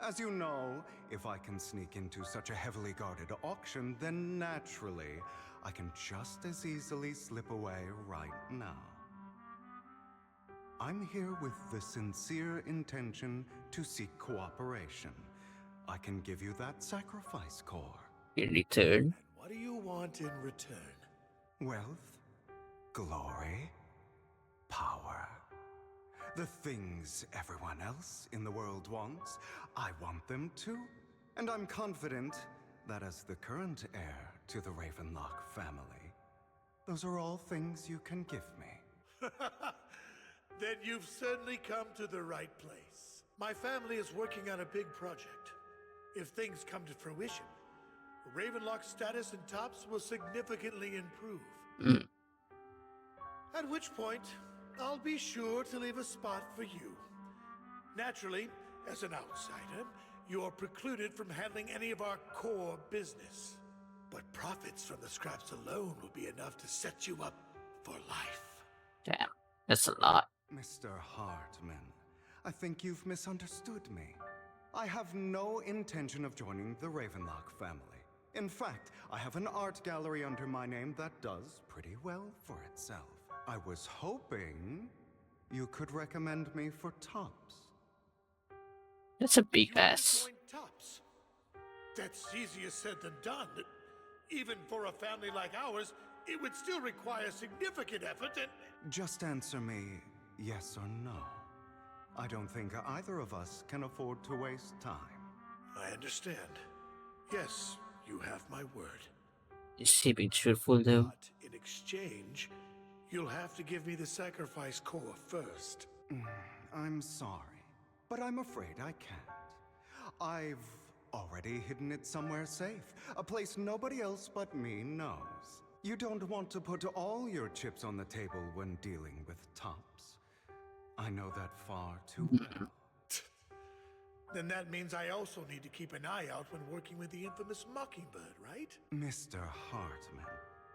As you know, if I can sneak into such a heavily guarded auction, then naturally, I can just as easily slip away right now. I'm here with the sincere intention to seek cooperation. I can give you that sacrifice core. In return, And what do you want in return? Wealth, glory, power. The things everyone else in the world wants, I want them too. And I'm confident that as the current heir to the Ravenlock family, those are all things you can give me. Then you've certainly come to the right place. My family is working on a big project. If things come to fruition, Ravenlock's status in Tops will significantly improve. At which point, I'll be sure to leave a spot for you. Naturally, as an outsider, you're precluded from handling any of our core business. But profits from the scraps alone will be enough to set you up for life. damn, that's a lot. Mr. Hartman, I think you've misunderstood me. I have no intention of joining the Ravenlock family. In fact, I have an art gallery under my name that does pretty well for itself. I was hoping you could recommend me for Tops. That's a big You wanna ass. join Tops? That's easier said than done. Even for a family like ours, it would still require significant effort and... Just answer me yes or no. I don't think either of us can afford to waste time. I understand. Yes, you have my word. Is he being truthful though? But in exchange, you'll have to give me the sacrifice core first. I'm sorry, but I'm afraid I can't. I've already hidden it somewhere safe, a place nobody else but me knows. You don't want to put all your chips on the table when dealing with Tops. I know that far too well. Then that means I also need to keep an eye out when working with the infamous Mockingbird, right? Mr. Hartman,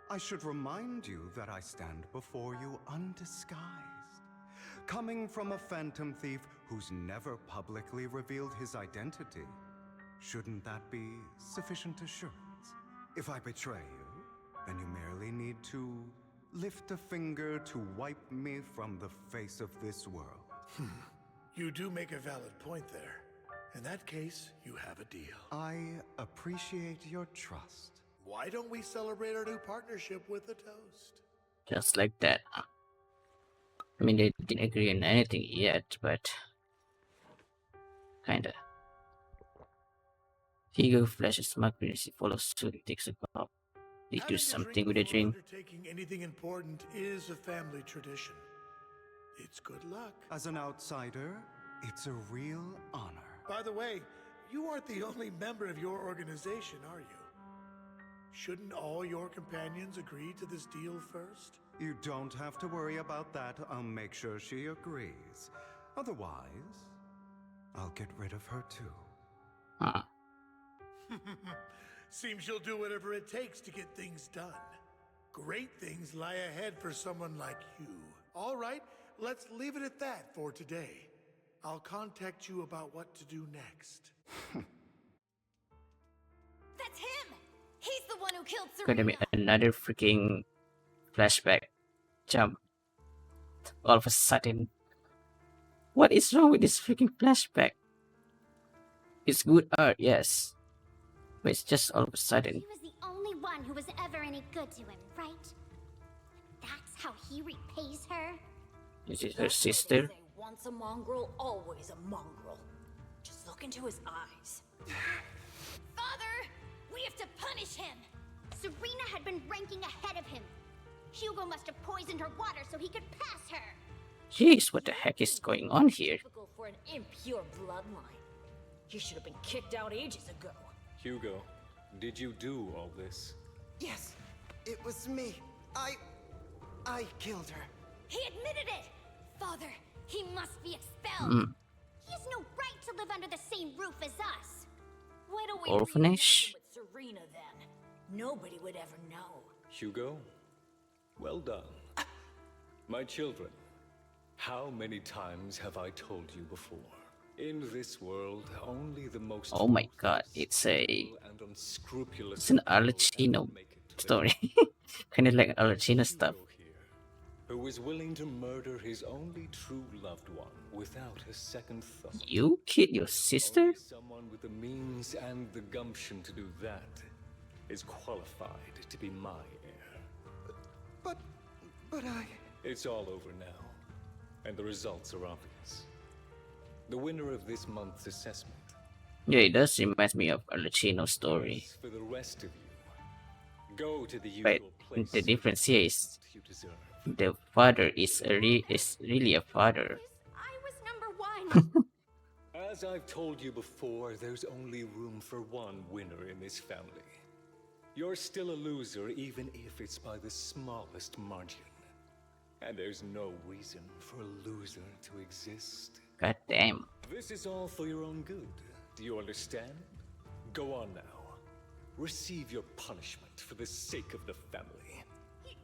I should remind you that I stand before you undisguised. Coming from a phantom thief who's never publicly revealed his identity, shouldn't that be sufficient assurance? If I betray you, then you merely need to lift a finger to wipe me from the face of this world. You do make a valid point there. In that case, you have a deal. I appreciate your trust. Why don't we celebrate our new partnership with a toast? Just like that. I mean, they didn't agree on anything yet, but kinda. Hugo flashes smug as he follows suit and takes a cup. They do Having a something drink with a before drink. undertaking anything important is a family tradition. It's good luck. As an outsider, it's a real honor. By the way, you aren't the only member of your organization, are you? Shouldn't all your companions agree to this deal first? You don't have to worry about that. I'll make sure she agrees. Otherwise, I'll get rid of her too. Huh. Seems you'll do whatever it takes to get things done. Great things lie ahead for someone like you. All right, let's leave it at that for today. I'll contact you about what to do next. That's him! He's the one who killed Gonna be Serena! another freaking flashback jump. All of a sudden. What is wrong with this freaking flashback? It's good art, yes. But it's just all of a sudden. She was the only one who was ever any good to him, right? That's how he repays her? This is her sister. Say, once a mongrel, always a mongrel. Just look into his eyes. Father! We have to punish him! Serena ranking ahead of him. Hugo must have poisoned her water so he could pass her. Jeez, what the heck is going on here? Typical for an impure bloodline. You should have been kicked out ages ago. Hugo, did you do all this? Yes, it was me. I killed her. He admitted it! Father, he must be expelled. He has no right to live under the same roof as us. Why don't we Orphanage? reunite him with Serena then? Nobody would ever know. Hugo, well done. My children, how many times have I told you before? In this world, only the most Oh my god, it's an Arlecchino story. Kind of like Arlecchino stuff. who is willing to murder his only true loved one without a second thought. You killed your sister? Only someone with the means and the gumption to do that is qualified to be my heir. But I... It's all over now, and the results are obvious. The winner of this month's assessment. Yeah, it does remind me of Arlecchino's story. For the rest of you, go to the But usual place the difference here is you deserve. the father is really a father. I was number 1. As I've told you before, there's only room for one winner in this family. You're still a loser, even if it's by the smallest margin. And there's no reason for a loser to exist. God damn. This is all for your own good. Do you understand? Go on now. Receive your punishment for the sake of the family.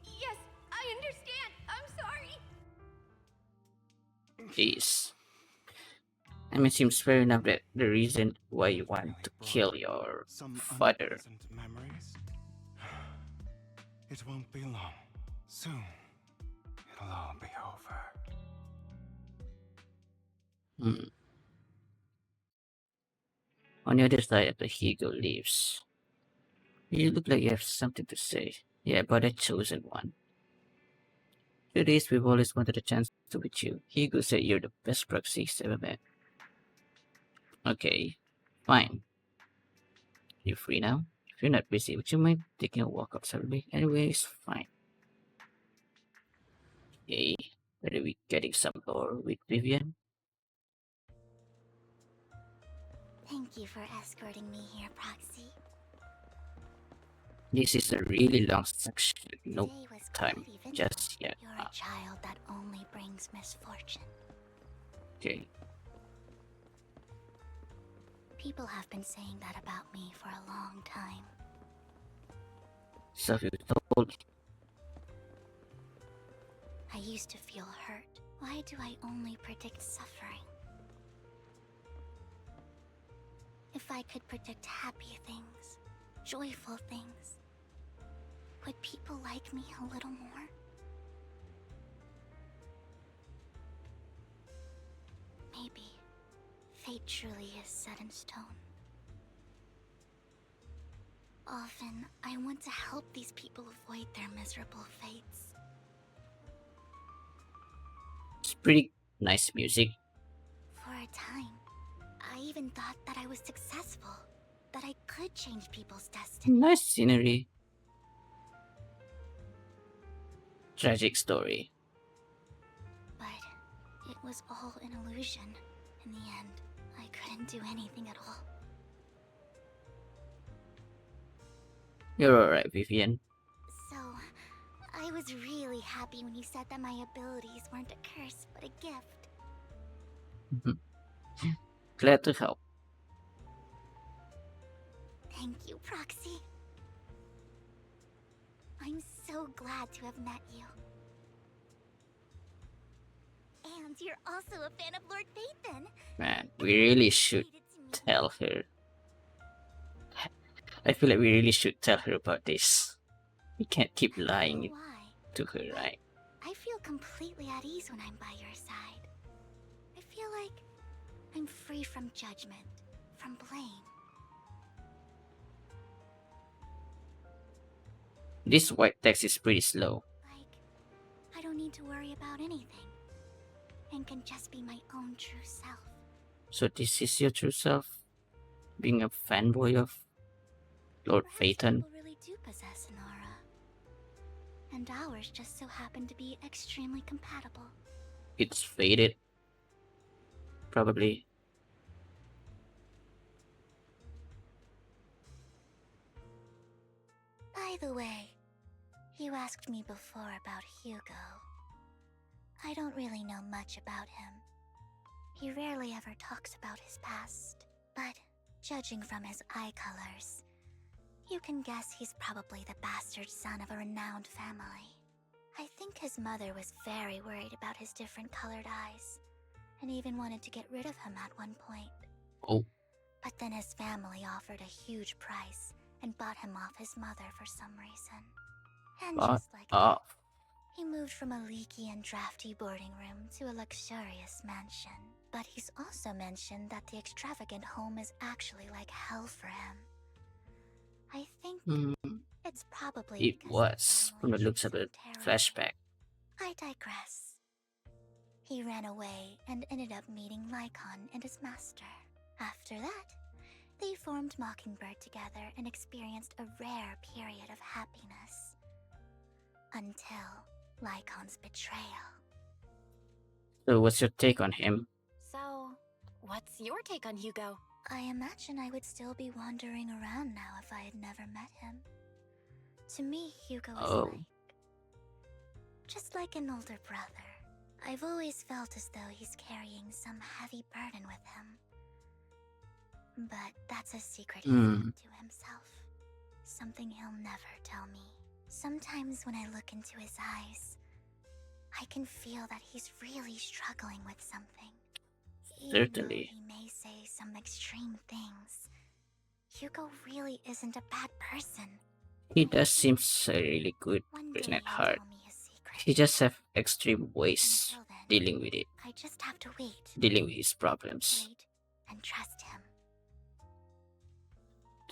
Yes, I understand. I'm sorry. Jeez. I mean, it seems fair enough that the reason why you want to kill your father. Memories? It won't be long. Soon, it'll all be over. On the other side of the Hugo leaves. You look like you have something to say. Yeah, but the chosen one. 2 days we've always wanted a chance to meet you. Hugo said you're the best proxy he's ever met. Okay, fine. You free now? If you're not busy, would you mind taking a walk outside with me? Anyways, fine. Okay, are we getting some lore with Vivian? Thank you for escorting me here, Proxy. This is a really long section. No Today was time quite eventful. just yet. You're a child that only brings misfortune. Okay. People have been saying that about me for a long time. So you told. I used to feel hurt. Why do I only predict suffering? If I could predict happy things, joyful things, would people like me a little more? Maybe fate truly is set in stone. Often, I want to help these people avoid their miserable fates. It's pretty nice music. For a time, I even thought that I was successful, that I could change people's destiny. Nice scenery. Tragic story. But it was all an illusion. In the end, I couldn't do anything at all. You're alright, Vivian. So, I was really happy when you said that my abilities weren't a curse, but a gift. Glad to help. Thank you, Proxy. I'm so glad to have met you. And you're also a fan of Lord Phaethon. Man, we really should tell her. I feel like we really should tell her about this. We can't keep lying to her, right? I feel completely at ease when I'm by your side. I feel like I'm free from judgment, from blame. This white text is pretty slow. I don't need to worry about anything, and can just be my own true self. So this is your true self? Being a fanboy of Lord Phaethon? People really do possess an aura. and ours just so happened to be extremely compatible. It's faded. Probably. By the way, you asked me before about Hugo. I don't really know much about him. He rarely ever talks about his past, but judging from his eye colors, you can guess he's probably the bastard son of a renowned family. I think his mother was very worried about his different colored eyes, and even wanted to get rid of him at one point. Oh. But then his family offered a huge price and bought him off his mother for some reason. And just like that, he moved from a leaky and drafty boarding room to a luxurious mansion. But he's also mentioned that the extravagant home is actually like hell for him. I think it's probably It because was, from the looks of the flashback. I digress. He ran away and ended up meeting Lycon and his master. After that, they formed Mockingbird together and experienced a rare period of happiness. Until Lycon's betrayal. So what's your take on him? So, what's your take on Hugo? I imagine I would still be wandering around now if I had never met him. To me, Hugo is just like an older brother. I've always felt as though he's carrying some heavy burden with him. But that's a secret he keeps to himself. Something he'll never tell me. Sometimes when I look into his eyes, I can feel that he's really struggling with something. Certainly. Even though he may say some extreme things, Hugo really isn't a bad person. He does seem a really good person at heart. He just have extreme ways dealing with it. I just have to wait. Dealing with his problems. Wait and trust him.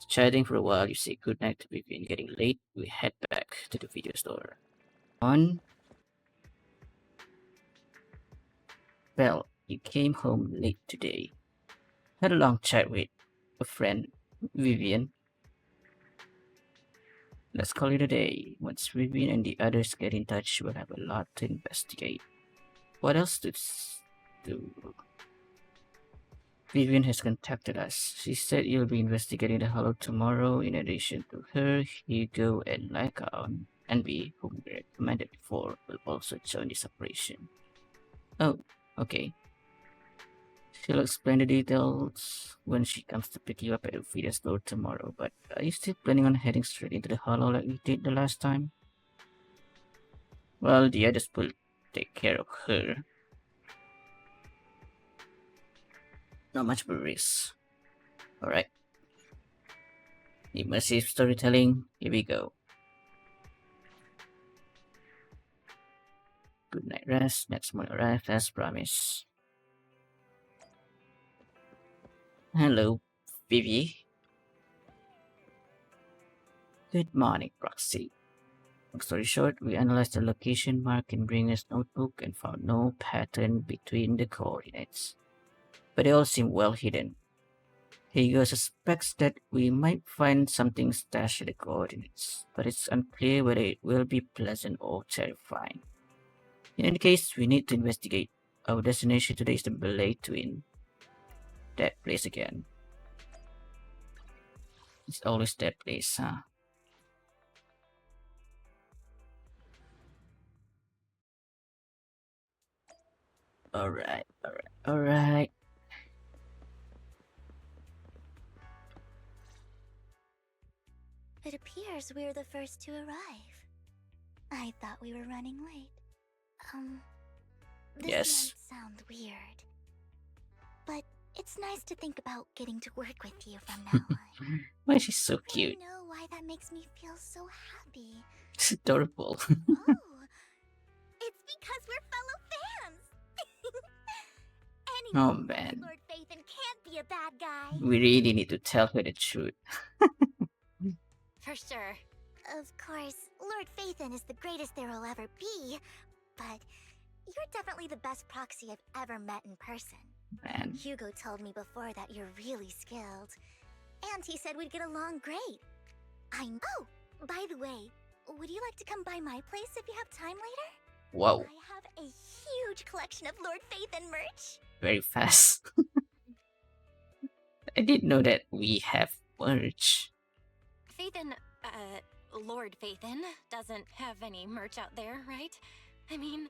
Chatting for a while, you say goodnight to Vivian. Getting late, we head back to the video store. Well, you came home late today. Had a long chat with a friend, Vivian. Let's call it a day. Once Vivian and the others get in touch, we'll have a lot to investigate. What else to do? Vivian has contacted us. She said you'll be investigating the Hollow tomorrow. In addition to her, Hugo and Lycon and we, whom we recommended before, will also join this operation. Oh, okay. She'll explain the details when she comes to pick you up at the video store tomorrow, but are you still planning on heading straight into the Hollow like we did the last time? Well, the others will take care of her. Not much of a risk. Alright. Immersive storytelling, here we go. Good night rest, next morning arrived as promised. Hello, Vivi. Good morning, Proxy. Long story short, we analyzed the location mark in Bringer's notebook and found no pattern between the coordinates. But they all seem well hidden. Hugo suspects that we might find something stashed at the coordinates, but it's unclear whether it will be pleasant or terrifying. In any case, we need to investigate. Our destination today is the Ballet Twin. That place again. It's always that place, huh? Alright. It appears we're the first to arrive. I thought we were running late. This Yes. might sound weird, but it's nice to think about getting to work with you from now on. Why is she so cute? I don't know why that makes me feel so happy. It's adorable. It's because we're fellow fans! Oh Anyone man. Lord Phaethon can't be a bad guy. We really need to tell her the truth. For sure. Of course, Lord Phaethon is the greatest there will ever be, but you're definitely the best proxy I've ever met in person. Man. Hugo told me before that you're really skilled, and he said we'd get along great. Oh, by the way, would you like to come by my place if you have time later? Wow, I have a huge collection of Lord Phaethon merch. very fast. I didn't know that we have merch. Phaethon, Lord Phaethon doesn't have any merch out there, right? I mean,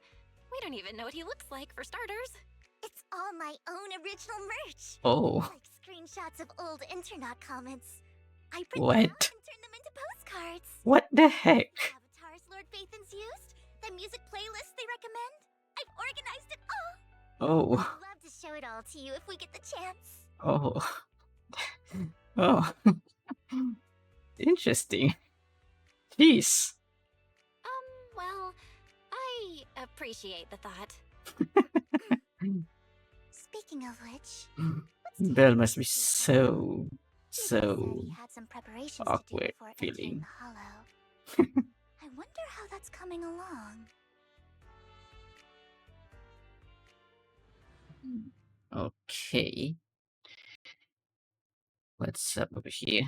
we don't even know what he looks like, for starters. It's all my own original merch. Oh. Like screenshots of old internet comments. I print them What? out and turn them into postcards. What the heck? Avatars Lord Phaethon's used, the music playlists they recommend. I've organized it all. Oh. I'd love to show it all to you if we get the chance. Oh. Oh. Interesting. Jeez. Well, I appreciate the thought. Speaking of which, Belle must be so he had some preparations awkward to do before entering feeling. the hollow. I wonder how that's coming along. Okay. What's up over here?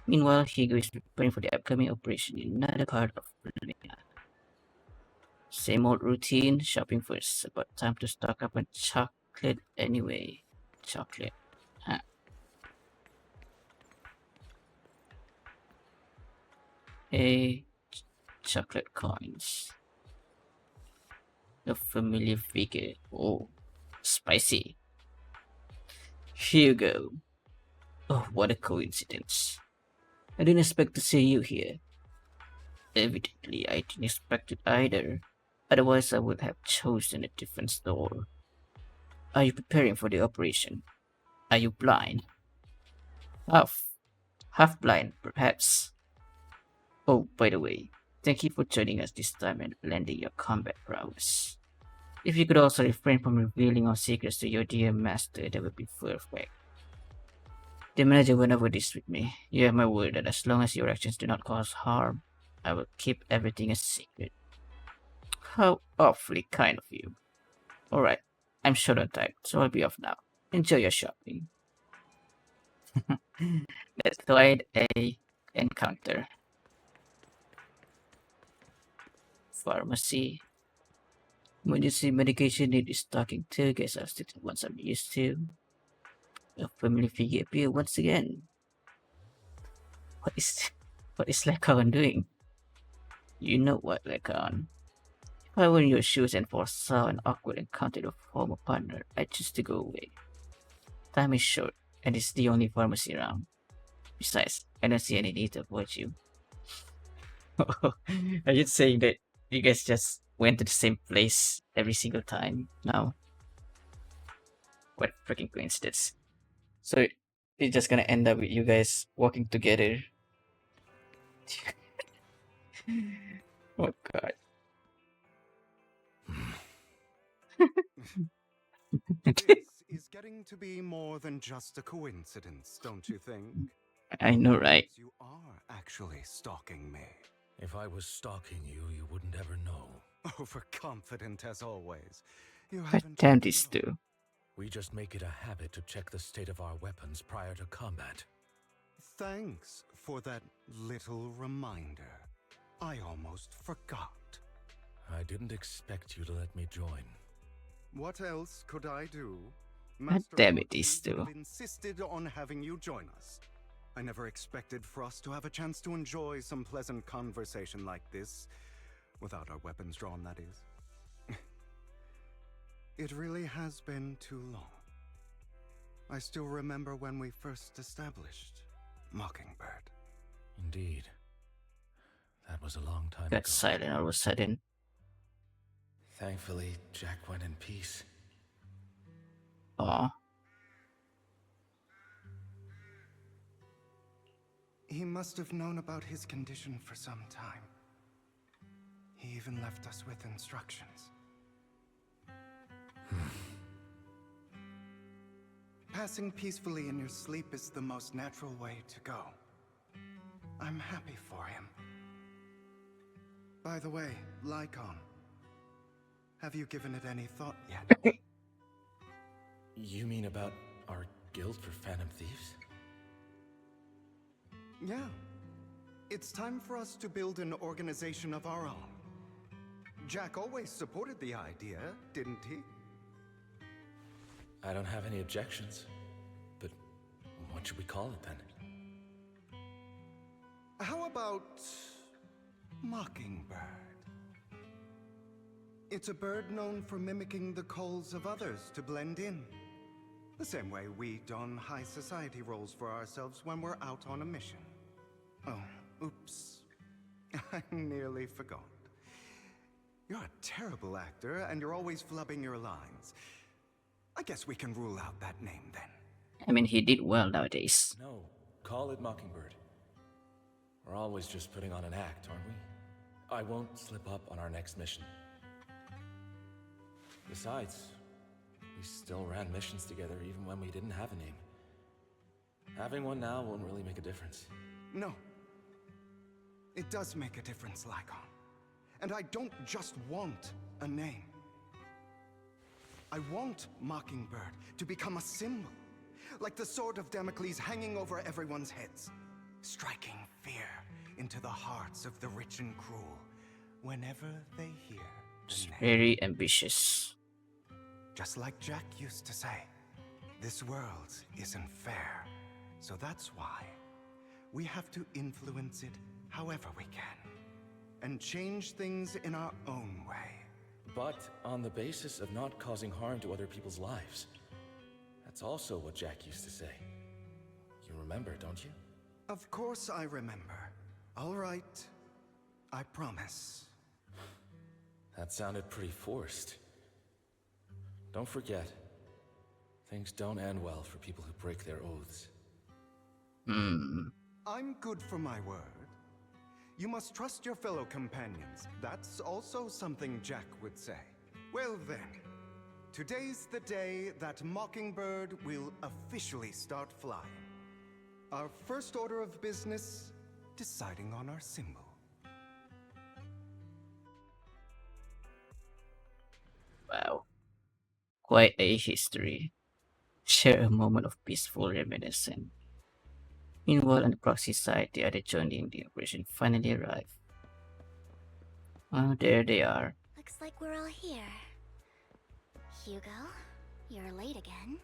Meanwhile, Higo is preparing for the upcoming operation in another part of Berlin. Same old routine, shopping first. About time to stock up on chocolate anyway. Chocolate. Huh. Hey, chocolate coins. A familiar figure. Oh, spicy. Here you go. Oh, what a coincidence. I didn't expect to see you here. Evidently, I didn't expect it either. Otherwise, I would have chosen a different store. Are you preparing for the operation? Are you blind? Half blind, perhaps. Oh, by the way, thank you for joining us this time and lending your combat prowess. If you could also refrain from revealing our secrets to your dear master, that would be perfect. The manager went over this with me. You have my word that as long as your actions do not cause harm, I will keep everything a secret. How awfully kind of you. Alright, I'm short on time, so I'll be off now. Enjoy your shopping. That's quite a encounter. Pharmacy. Emergency medication need stocking too. Guess I'll stick to the ones I'm used to. A family figure appear once again. What is Lekon doing? You know what, Lekon. If I were in your shoes and foresaw an awkward encounter with a former partner, I'd choose to go away. Time is short, and it's the only pharmacy around. Besides, I don't see any need to avoid you. Are you saying that you guys just went to the same place every single time now? What a freaking coincidence. So it's just gonna end up with you guys walking together. Oh god. This is getting to be more than just a coincidence, don't you think? I know, right? You are actually stalking me. If I was stalking you, you wouldn't ever know. Overconfident as always. You But haven't damn these two. We just make it a habit to check the state of our weapons prior to combat. Thanks for that little reminder. I almost forgot. I didn't expect you to let me join. What else could I do? God damn it, these two. have insisted on having you join us. I never expected for us to have a chance to enjoy some pleasant conversation like this, without our weapons drawn, that is. It really has been too long. I still remember when we first established Mockingbird. Indeed. That was a long time Got ago. silent all of a sudden. Thankfully, Jack went in peace. Aw. He must have known about his condition for some time. He even left us with instructions. Passing peacefully in your sleep is the most natural way to go. I'm happy for him. By the way, Lycon, have you given it any thought yet? You mean about our guild for Phantom Thieves? Yeah. It's time for us to build an organization of our own. Jack always supported the idea, didn't he? I don't have any objections. But what should we call it then? How about Mockingbird? It's a bird known for mimicking the calls of others to blend in. The same way we don high society roles for ourselves when we're out on a mission. Oh, oops. I nearly forgot. You're a terrible actor, and you're always flubbing your lines. I guess we can rule out that name then. I mean, he did well nowadays. No, call it Mockingbird. We're always just putting on an act, aren't we? I won't slip up on our next mission. Besides, we still ran missions together even when we didn't have a name. Having one now won't really make a difference. No. It does make a difference, Lycon. And I don't just want a name. I want Mockingbird to become a symbol, like the sword of Damocles hanging over everyone's heads, striking fear into the hearts of the rich and cruel whenever they hear the name. Very ambitious. Just like Jack used to say, this world isn't fair, so that's why we have to influence it however we can, and change things in our own way. But on the basis of not causing harm to other people's lives. That's also what Jack used to say. You remember, don't you? Of course I remember. All right. I promise. That sounded pretty forced. Don't forget, things don't end well for people who break their oaths. I'm good for my word. You must trust your fellow companions. That's also something Jack would say. Well then, today's the day that Mockingbird will officially start flying. Our first order of business, deciding on our symbol. Wow. Quite a history. Share a moment of peaceful reminiscence. Meanwhile, on the proxy side, the other joining the operation finally arrive. Oh, there they are. Looks like we're all here. Hugo, you're late again.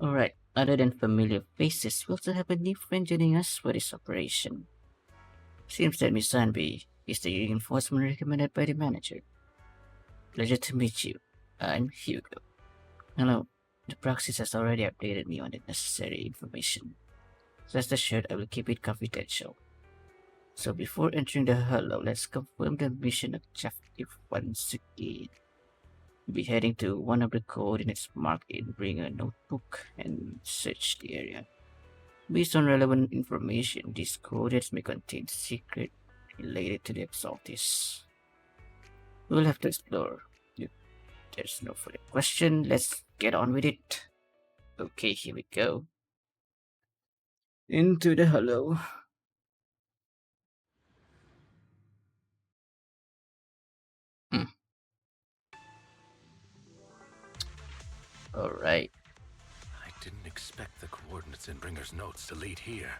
Alright, other than familiar faces, we also have a new friend joining us for this operation. Seems that Miss Sanby is the reinforcement recommended by the manager. Pleasure to meet you. I'm Hugo. Hello. The proxy has already updated me on the necessary information. Rest assured, I will keep it confidential. So before entering the Hello, let's confirm the mission objective once again. We'll be heading to one of the coordinates marked in, bring a notebook, and search the area. Based on relevant information, these coordinates may contain secrets related to the Exaltis. We'll have to explore. If there's no further question, let's get on with it. Okay, here we go. Into the Hello. Alright. I didn't expect the coordinates in Bringer's notes to lead here.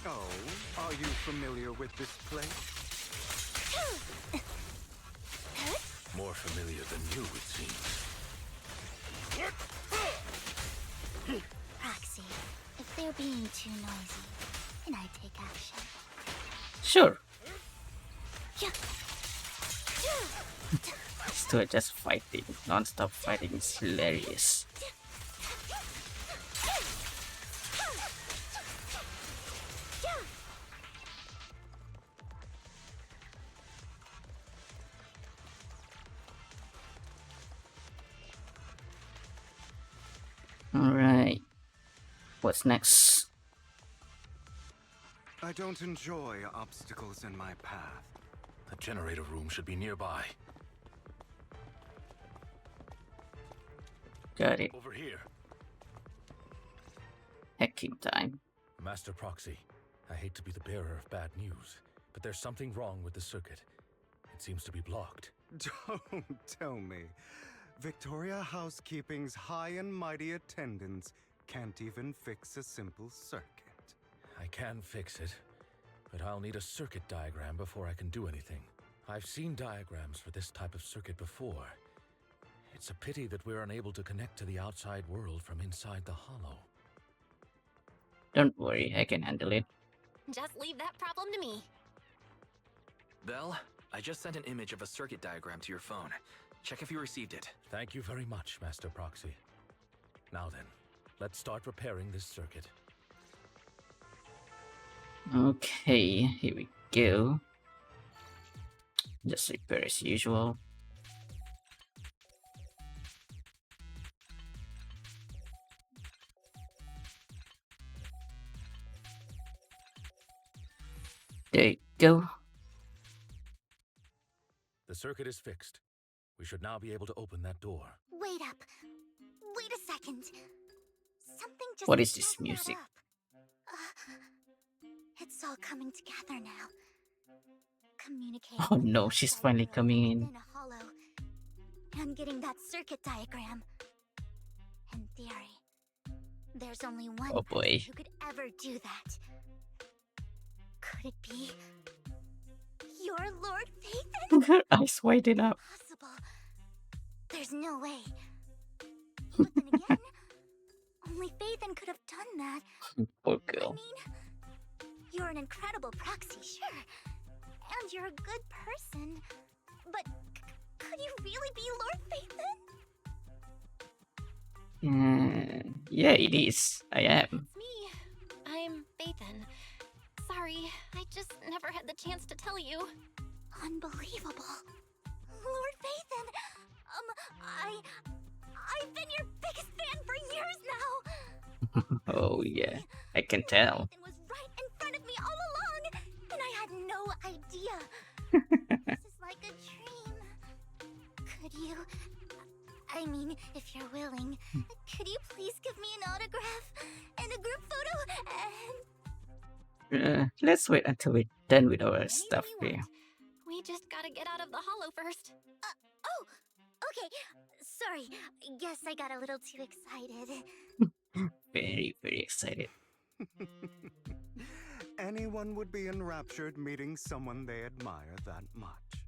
Oh, are you familiar with this place? More familiar than you, it seems. Proxy, if they're being too noisy, can I take action? Sure. These two are just fighting. Non-stop fighting is hilarious. Alright. What's next? I don't enjoy obstacles in my path. The generator room should be nearby. Got it. Over here. Hacking time. Master Proxy, I hate to be the bearer of bad news, but there's something wrong with the circuit. It seems to be blocked. Don't tell me. Victoria Housekeeping's high and mighty attendants can't even fix a simple circuit. I can fix it, but I'll need a circuit diagram before I can do anything. I've seen diagrams for this type of circuit before. It's a pity that we're unable to connect to the outside world from inside the hollow. Don't worry, I can handle it. Just leave that problem to me. Belle, I just sent an image of a circuit diagram to your phone. Check if you received it. Thank you very much, Master Proxy. Now then, let's start repairing this circuit. Okay, here we go. Just repair as usual. There you go. The circuit is fixed. We should now be able to open that door. Wait up. Wait a second. Something just What is this set that music? up. It's all coming together now. Communicating Oh with the no, she's outside finally world coming in. within a hollow. And getting that circuit diagram. In theory, there's only one Oh person boy. who could ever do that. Could it be your Lord Phaethon? Her eyes widen up. Possible. There's no way. But then again, only Phaethon could have done that. Poor girl. You're an incredible proxy, sure. And you're a good person. But could you really be Lord Phaethon? Yeah, it is. I am. Me. I'm Phaethon. Sorry, I just never had the chance to tell you. Unbelievable. Lord Phaethon, I've been your biggest fan for years now. Oh yeah, I can tell. Phaethon was right in front of me all along, and I had no idea. This is like a dream. Could you, I mean, if you're willing, could you please give me an autograph and a group photo and... Let's wait until we're done with our stuff here. We just gotta get out of the hollow first. Oh, okay. Sorry, guess I got a little too excited. Very, very excited. Anyone would be enraptured meeting someone they admire that much.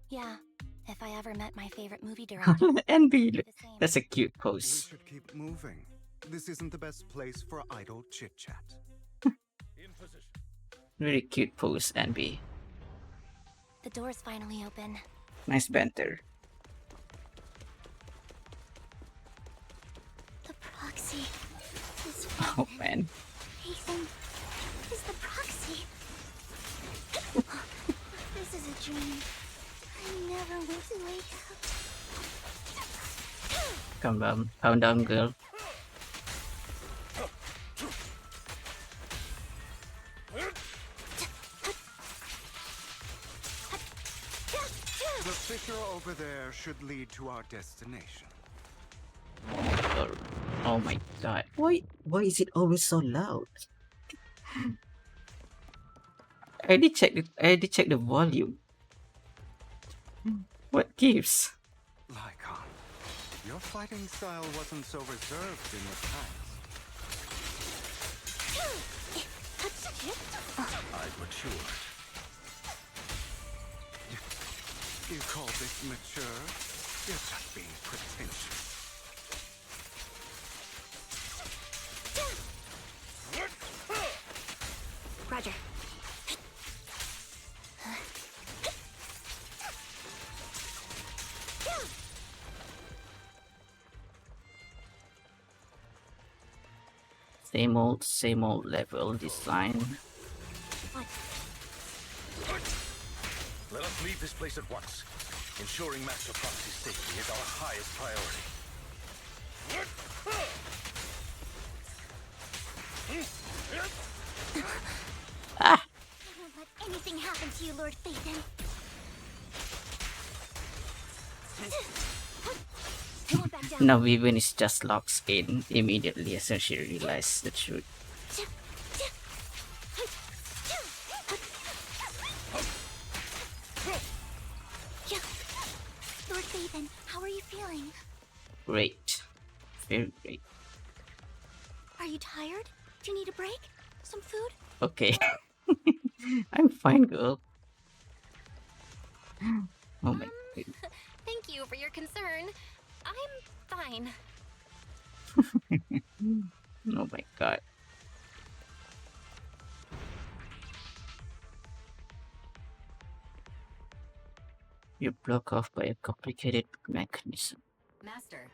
Yeah, if I ever met my favorite movie director. Envy, that's a cute We pose. should keep moving. This isn't the best place for idle chit-chat. Very cute pose, Envy. The door's finally open. Nice banter. The proxy is Oh man. Phaethon is the proxy. This is a dream. I never want to wake up. Calm down, girl. The fissure over there should lead to our destination. Oh my god. Why is it always so loud? I already checked the volume. What gives? Lycon, your fighting style wasn't so reserved in the past. I've matured. You call this mature? You're just being pretentious. Roger. Same old level design. Let us leave this place at once. Ensuring Master Proxy's safety is our highest priority. Ah! I won't let anything happen to you, Lord Phaethon. Now Vivian is just locks in immediately as soon as she realizes the truth. Lord Phaethon, Phaethon. How are you feeling? Great. Very great. Are you tired? Do you need a break? Some food? Okay. I'm fine, girl. Oh my god. Thank you for your concern. I'm fine. Oh my god. You're blocked off by a complicated mechanism. Master,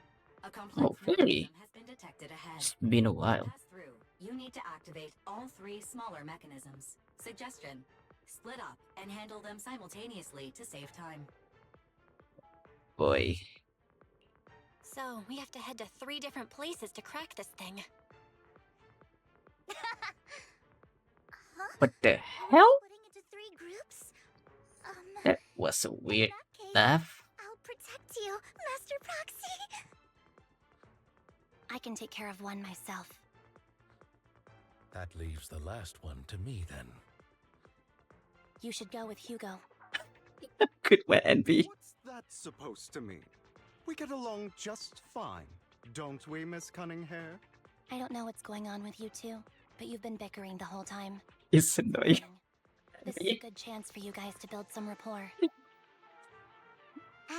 a Oh, complex very. mechanism has been detected ahead. It's been a To while. pass through, you need to activate all 3 smaller mechanisms. Suggestion: split up and handle them simultaneously to save time. Boy. So, we have to head to 3 different places to crack this thing. What the hell? Splitting into 3 groups? That was a weird in that case, laugh. I'll protect you, Master Proxy. I can take care of one myself. That leaves the last one to me then. You should go with Hugo. Good one, Envy. What's that supposed to mean? We get along just fine, don't we, Miss Cunninghair? I don't know what's going on with you two, but you've been bickering the whole time. It's annoying. This is a good chance for you guys to build some rapport.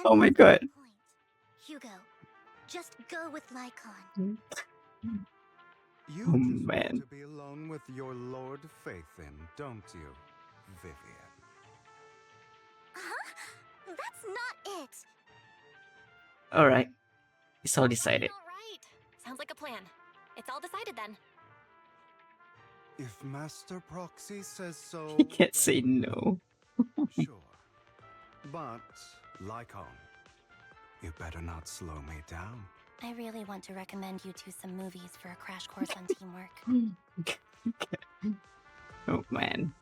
Oh my god. Hugo, just go with Lycon. You Oh just man. want to be alone with your Lord Phaethon, don't you, Vivian? Huh? That's not it. Alright. It's all decided. Alright. Sounds like a plan. It's all decided then. If Master Proxy says so, He can't say no. sure. But, Lycon, you better not slow me down. I really want to recommend you two some movies for a crash course on teamwork. Oh man.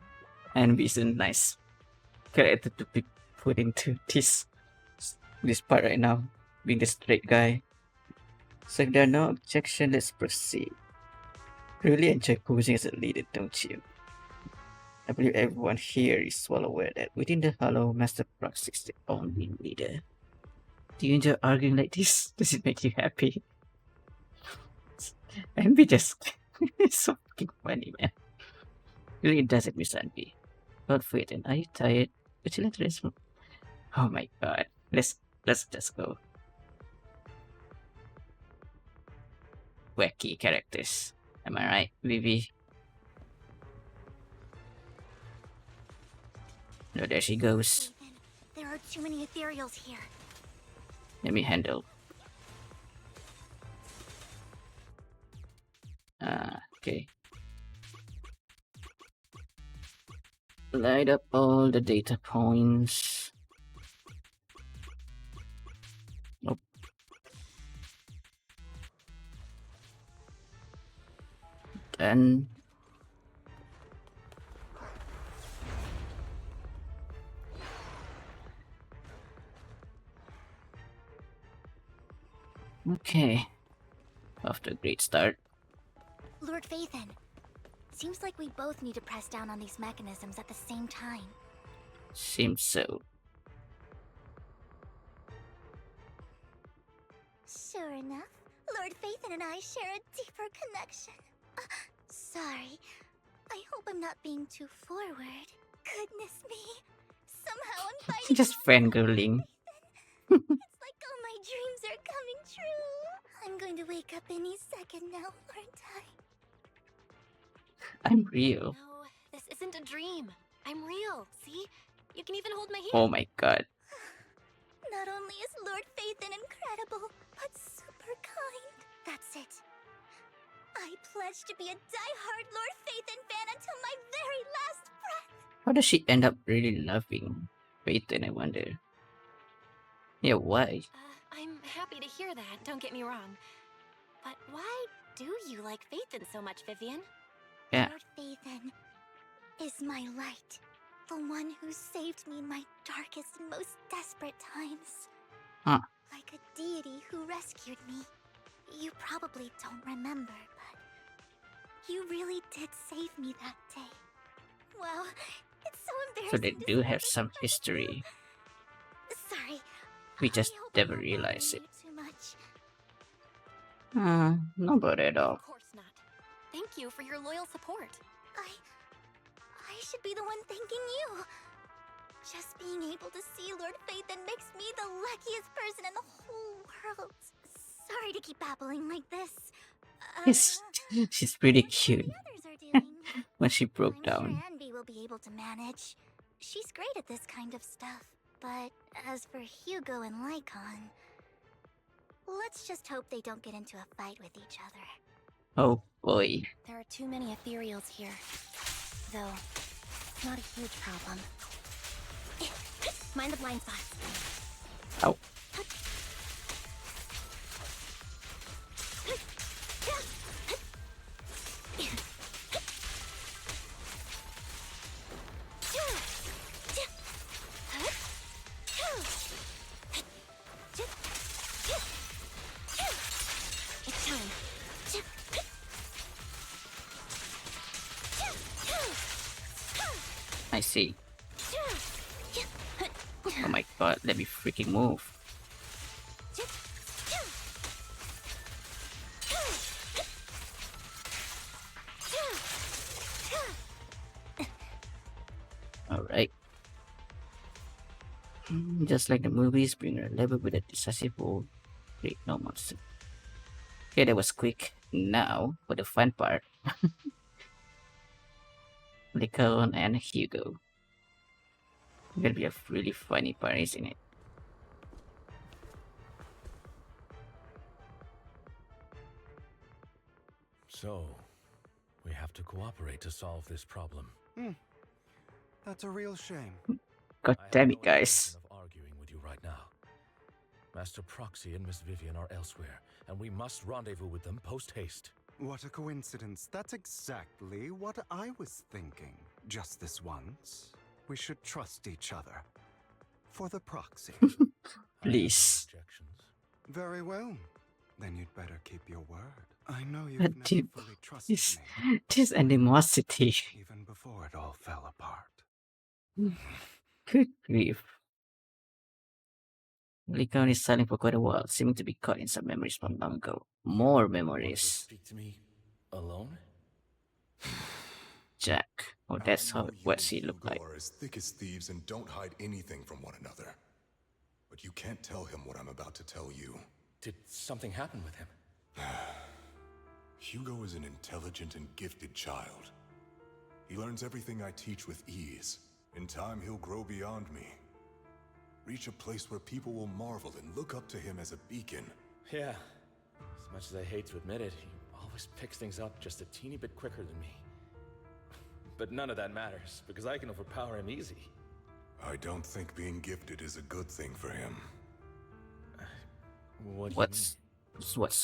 Envy is a nice character to be put into this part right now. Being the straight guy. So if there are no objections, let's proceed. Really enjoy posing as a leader, don't you? I believe everyone here is well aware that within the Hollow, Master Proxy is the only leader. Do you enjoy arguing like this? Does it make you happy? Envy just it's so fucking funny, man. Really, it doesn't, Miss Envy. Lord Phaethon, are you tired? Would you like to rest? Oh my god. Let's just go. Wacky characters. Am I right, Vivi? No, there she goes. There are too many ethereals here. Let me handle. Okay. Light up all the data points. Nope. Then okay. After a great start. Lord Phaethon, seems like we both need to press down on these mechanisms at the same time. Seems so. Sure enough, Lord Phaethon and I share a deeper connection. Sorry, I hope I'm not being too forward. Goodness me, somehow I'm fighting. Just fangirling. It's like all my dreams are coming true. I'm going to wake up any second now, aren't I? I'm real. No, this isn't a dream. I'm real. See? You can even hold my hand. Oh my god. Not only is Lord Phaethon incredible, but super kind. That's it. I pledge to be a die-hard Lord Phaethon fan until my very last breath. How does she end up really loving Phaethon, I wonder? Yeah, why? I'm happy to hear that, don't get me wrong. But why do you like Phaethon so much, Vivian? Yeah. Lord Phaethon is my light. The one who saved me in my darkest and most desperate times. Huh. Like a deity who rescued me. You probably don't remember, but you really did save me that day. Wow, it's so So embarrassing. they do have some history. Sorry, We just never realized it. Too much. No bother at all. Of course not. Thank you for your loyal support. I should be the one thanking you. Just being able to see Lord Phaethon makes me the luckiest person in the whole world. Sorry to keep babbling like this. She's pretty cute Others are doing. when she broke I'm down. sure Anby will be able to manage. She's great at this kind of stuff. But as for Hugo and Lycon, let's just hope they don't get into a fight with each other. Oh boy. There are too many ethereals here. Though, it's not a huge problem. Mind the blind spots. Ow. It's time. I see. Oh my god, let me freaking move. Alright. Just like the movies, bring her level with a decisive roll. Great, no monster. Okay, that was quick. Now, for the fun part. Lycon and Hugo. Gonna be a really funny part, isn't it? So, we have to cooperate to solve this problem. That's a real shame. God damn it, guys. Of arguing with you right now. Master Proxy and Miss Vivian are elsewhere, and we must rendezvous with them post-haste. What a coincidence. That's exactly what I was thinking. Just this once, we should trust each other. For the proxy. Please. Very well. Then you'd better keep your word. I know you've But never dude, fully trusted me, this animosity. even before it all fell apart. Good grief. Lycon is silent for quite a while, seeming to be caught in some memories from long ago. More memories. Speak to me alone? Jack. Oh, that's how what she looked like. are as thick as thieves and don't hide anything from one another. But you can't tell him what I'm about to tell you. Did something happen with him? Hugo is an intelligent and gifted child. He learns everything I teach with ease. In time, he'll grow beyond me. Reach a place where people will marvel and look up to him as a beacon. Yeah. As much as I hate to admit it, he always picks things up just a teeny bit quicker than me. But none of that matters, because I can overpower him easy. I don't think being gifted is a good thing for him. What's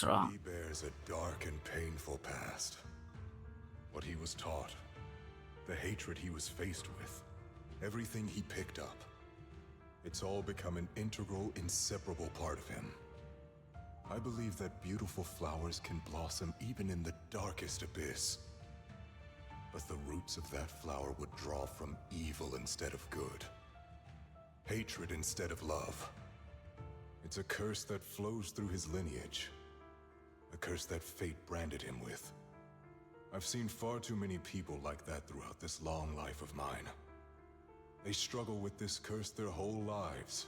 wrong? He bears a dark and painful past. What he was taught, the hatred he was faced with, everything he picked up. It's all become an integral, inseparable part of him. I believe that beautiful flowers can blossom even in the darkest abyss. But the roots of that flower would draw from evil instead of good. Hatred instead of love. It's a curse that flows through his lineage. A curse that fate branded him with. I've seen far too many people like that throughout this long life of mine. They struggle with this curse their whole lives.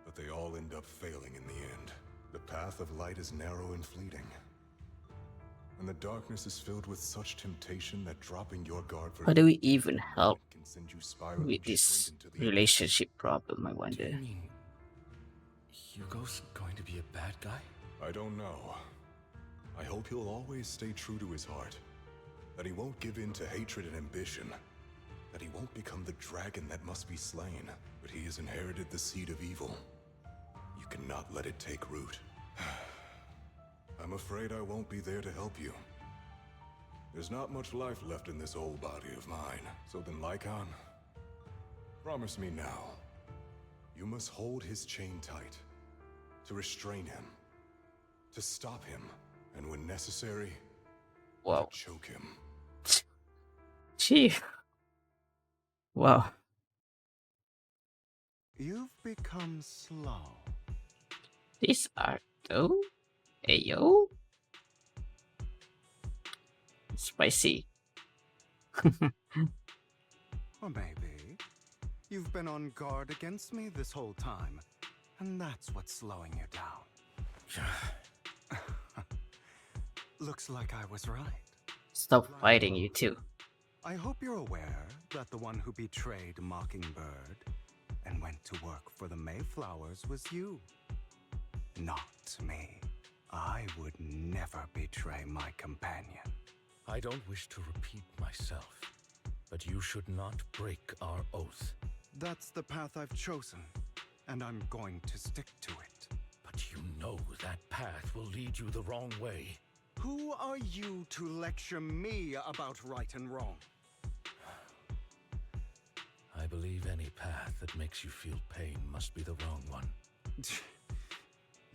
But they all end up failing in the end. The path of light is narrow and fleeting. And the darkness is filled with such temptation that dropping your guard for How do we even help can send you spiraling with this straight into the relationship problem, I wonder? Hugo's going to be a bad guy? I don't know. I hope he'll always stay true to his heart. That he won't give in to hatred and ambition. That he won't become the dragon that must be slain. But he has inherited the seed of evil. You cannot let it take root. I'm afraid I won't be there to help you. There's not much life left in this old body of mine. So then, Lycon, promise me now. You must hold his chain tight. To restrain him. To stop him. And when necessary, wow. to choke him. Gee. Wow. you've become slow. This art though? Ayo? Spicy. Or maybe you've been on guard against me this whole time, and that's what's slowing you down. Looks like I was right. Stop fighting, you two. I hope you're aware that the one who betrayed Mockingbird and went to work for the Mayflowers was you. Not me. I would never betray my companion. I don't wish to repeat myself, but you should not break our oath. That's the path I've chosen, and I'm going to stick to it. But you know that path will lead you the wrong way. Who are you to lecture me about right and wrong? I believe any path that makes you feel pain must be the wrong one.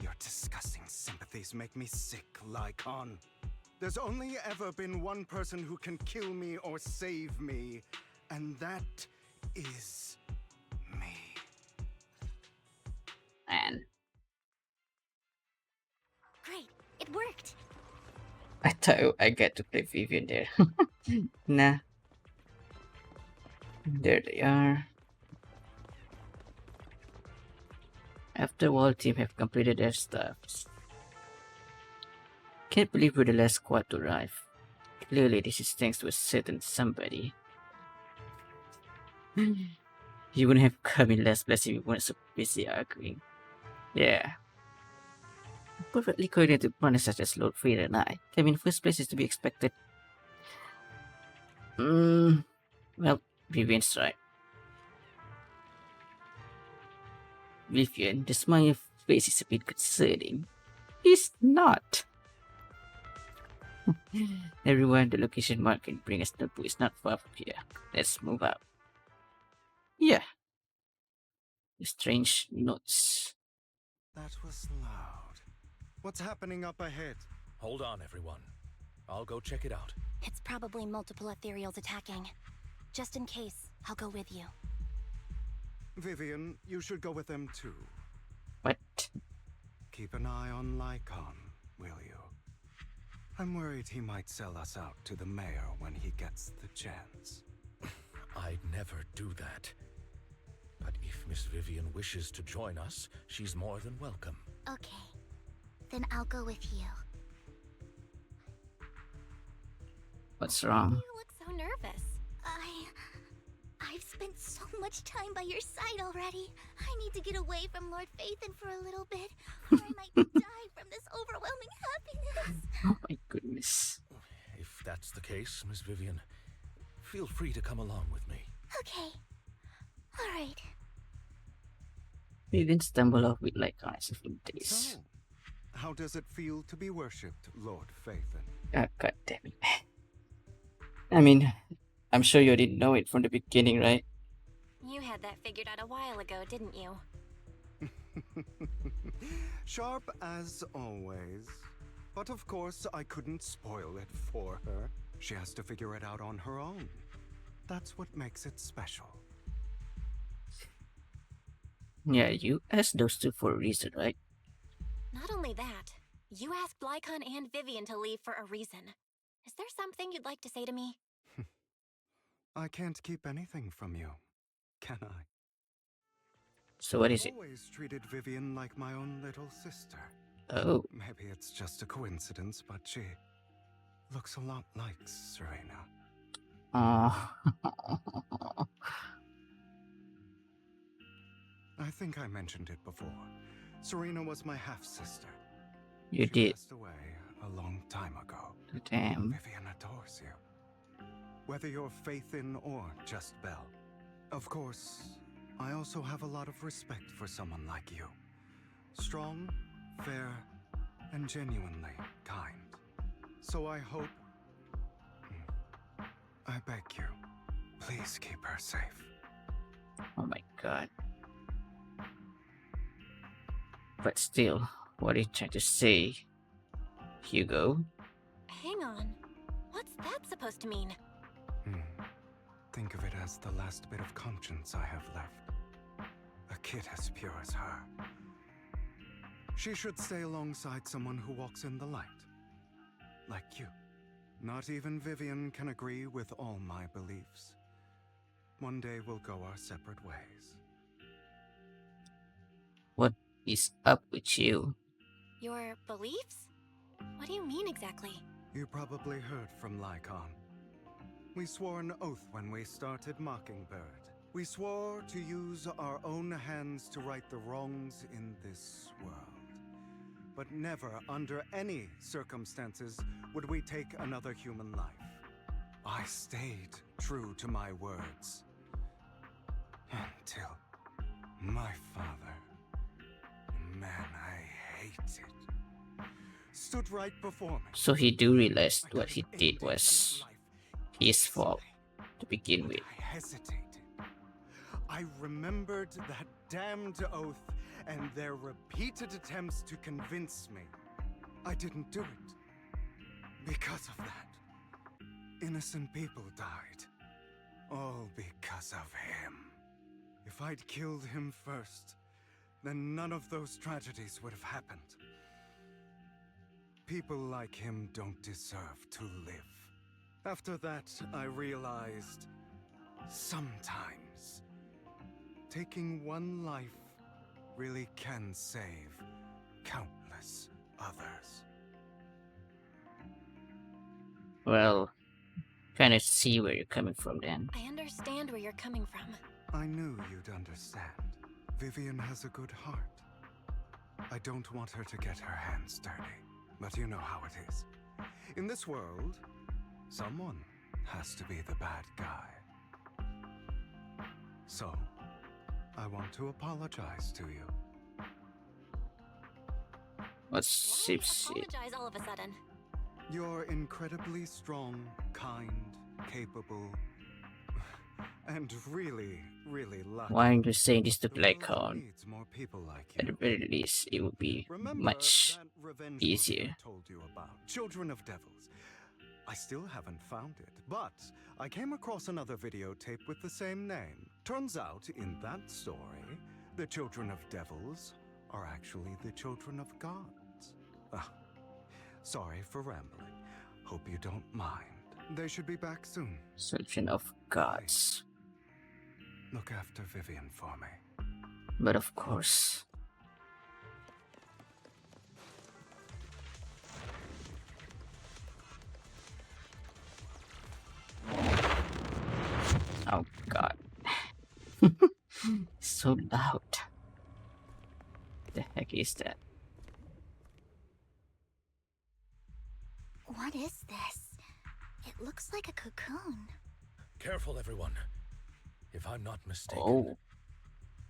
Your disgusting sympathies make me sick, Lycon. There's only ever been one person who can kill me or save me, and that is me. Man, Great, it worked. I thought I get to play Vivian there. Nah. There they are. After all team have completed their stuffs. Can't believe we're the last squad to arrive. Clearly this is thanks to a certain somebody. You wouldn't have come in last place if you weren't so busy arguing. Yeah. Perfectly coordinated partners such as Lord Vader and I came in first place is to be expected. Well, Vivian's right. Vivian, the smile on your face is a bit concerning. It's not. Everyone, the location mark can bring us to is not far from here. Let's move out. Yeah. Strange notes. That was loud. What's happening up ahead? Hold on, everyone. I'll go check it out. It's probably multiple ethereals attacking. Just in case, I'll go with you. Vivian, you should go with them too. What? Keep an eye on Lycon, will you? I'm worried he might sell us out to the mayor when he gets the chance. I'd never do that. But if Miss Vivian wishes to join us, she's more than welcome. Okay. Then I'll go with you. What's wrong? You look so nervous. I've spent so much time by your side already. I need to get away from Lord Phaethon for a little bit, or I might die from this overwhelming happiness. Oh my goodness. If that's the case, Miss Vivian, feel free to come along with me. Okay. Alright. Vivian stumbled off with like eyes of days. So, how does it feel to be worshipped, Lord Phaethon? Ah, god damn it. I mean, I'm sure you didn't know it from the beginning, right? You had that figured out a while ago, didn't you? Sharp as always. But of course, I couldn't spoil it for her. She has to figure it out on her own. That's what makes it special. Yeah, you asked those two for a reason, right? Not only that, you asked Lycon and Vivian to leave for a reason. Is there something you'd like to say to me? I can't keep anything from you, can I? So what is it? I've always treated Vivian like my own little sister. Oh. Maybe it's just a coincidence, but she looks a lot like Serena. I think I mentioned it before. Serena was my half-sister. You she did. passed away a long time ago. Damn. Vivian adores you. Whether you're Phaethon or just Belle. Of course, I also have a lot of respect for someone like you. Strong, fair, and genuinely kind. So I hope... I beg you, please keep her safe. Oh my god. But still, what are you trying to say, Hugo? Hang on. What's that supposed to mean? Think of it as the last bit of conscience I have left. A kid as pure as her. She should stay alongside someone who walks in the light. Like you. Not even Vivian can agree with all my beliefs. One day we'll go our separate ways. What is up with you? Your beliefs? What do you mean exactly? You probably heard from Lycon. We swore an oath when we started Mockingbird. We swore to use our own hands to right the wrongs in this world. But never, under any circumstances, would we take another human life. I stayed true to my words. Until my father, the man I hated, stood right before me. So he do realize what he did was his fault to begin with. I hesitated. I remembered that damned oath and their repeated attempts to convince me. I didn't do it. Because of that, innocent people died. All because of him. If I'd killed him first, then none of those tragedies would have happened. People like him don't deserve to live. After that, I realized sometimes taking one life really can save countless others. Well, kind of see where you're coming from then. I understand where you're coming from. I knew you'd understand. Vivian has a good heart. I don't want her to get her hands dirty, but you know how it is. In this world, someone has to be the bad guy. So, I want to apologize to you. What's Why apologize all of a sudden? You're incredibly strong, kind, capable, and really, really lucky. Why aren't you saying this to Lycon? Needs more people like At you. the very least, it would be much that revenge easier. book I told you about, Children of Devils. I still haven't found it, but I came across another videotape with the same name. Turns out, in that story, the Children of Devils are actually the children of gods. Ah, sorry for rambling. Hope you don't mind. They should be back soon. Children of gods. Look after Vivian for me. But of course. Oh god. So loud. The heck is that? What is this? It looks like a cocoon. Careful, everyone. If I'm not mistaken, Oh,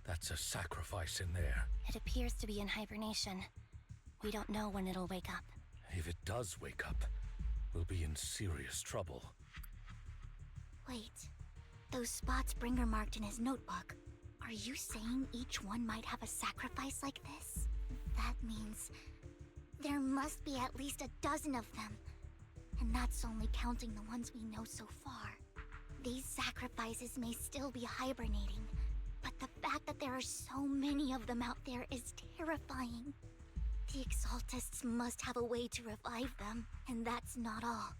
that's a sacrifice in there. It appears to be in hibernation. We don't know when it'll wake up. If it does wake up, we'll be in serious trouble. Wait, those spots Bringer marked in his notebook. Are you saying each one might have a sacrifice like this? That means there must be at least a dozen of them. And that's only counting the ones we know so far. These sacrifices may still be hibernating, but the fact that there are so many of them out there is terrifying. The Exaltists must have a way to revive them, and that's not all.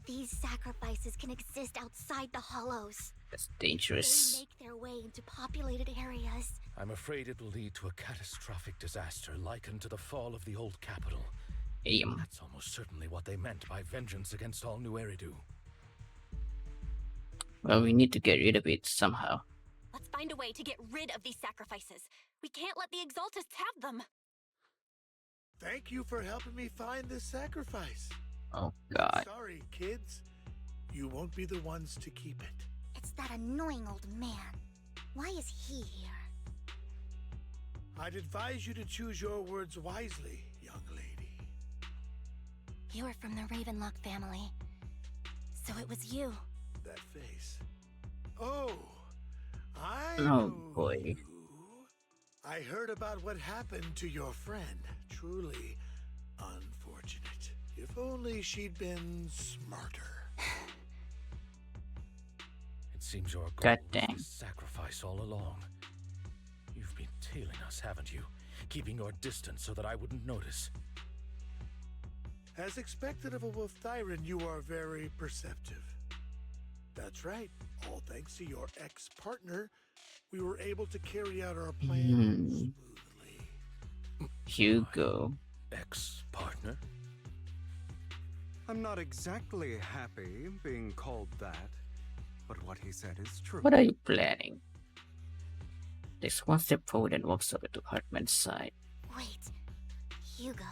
These sacrifices can exist outside the Hollows. that's They dangerous. make their way into populated areas. I'm afraid it will lead to a catastrophic disaster likened to the fall of the old capital. Damn. That's almost certainly what they meant by vengeance against all New Eridu. Well, we need to get rid of it somehow. Let's find a way to get rid of these sacrifices. We can't let the Exaltists have them. Thank you for helping me find this sacrifice. Oh god. Sorry, kids. You won't be the ones to keep it. It's that annoying old man. Why is he here? I'd advise you to choose your words wisely, young lady. You were from the Ravenlock family. So it was you. That face. Oh, I Oh know boy. you. I heard about what happened to your friend. Truly unfortunate. If only she'd been smarter. It seems your goal God was dang. this sacrifice all along. You've been tailing us, haven't you? Keeping your distance so that I wouldn't notice. As expected of a wolf tyrant, you are very perceptive. That's right. All thanks to your ex-partner, we were able to carry out our plan smoothly. Hugo. Ex-partner? I'm not exactly happy being called that, but what he said is true. What are you planning? Takes one step forward and walks over to Hartman's side. Wait, Hugo.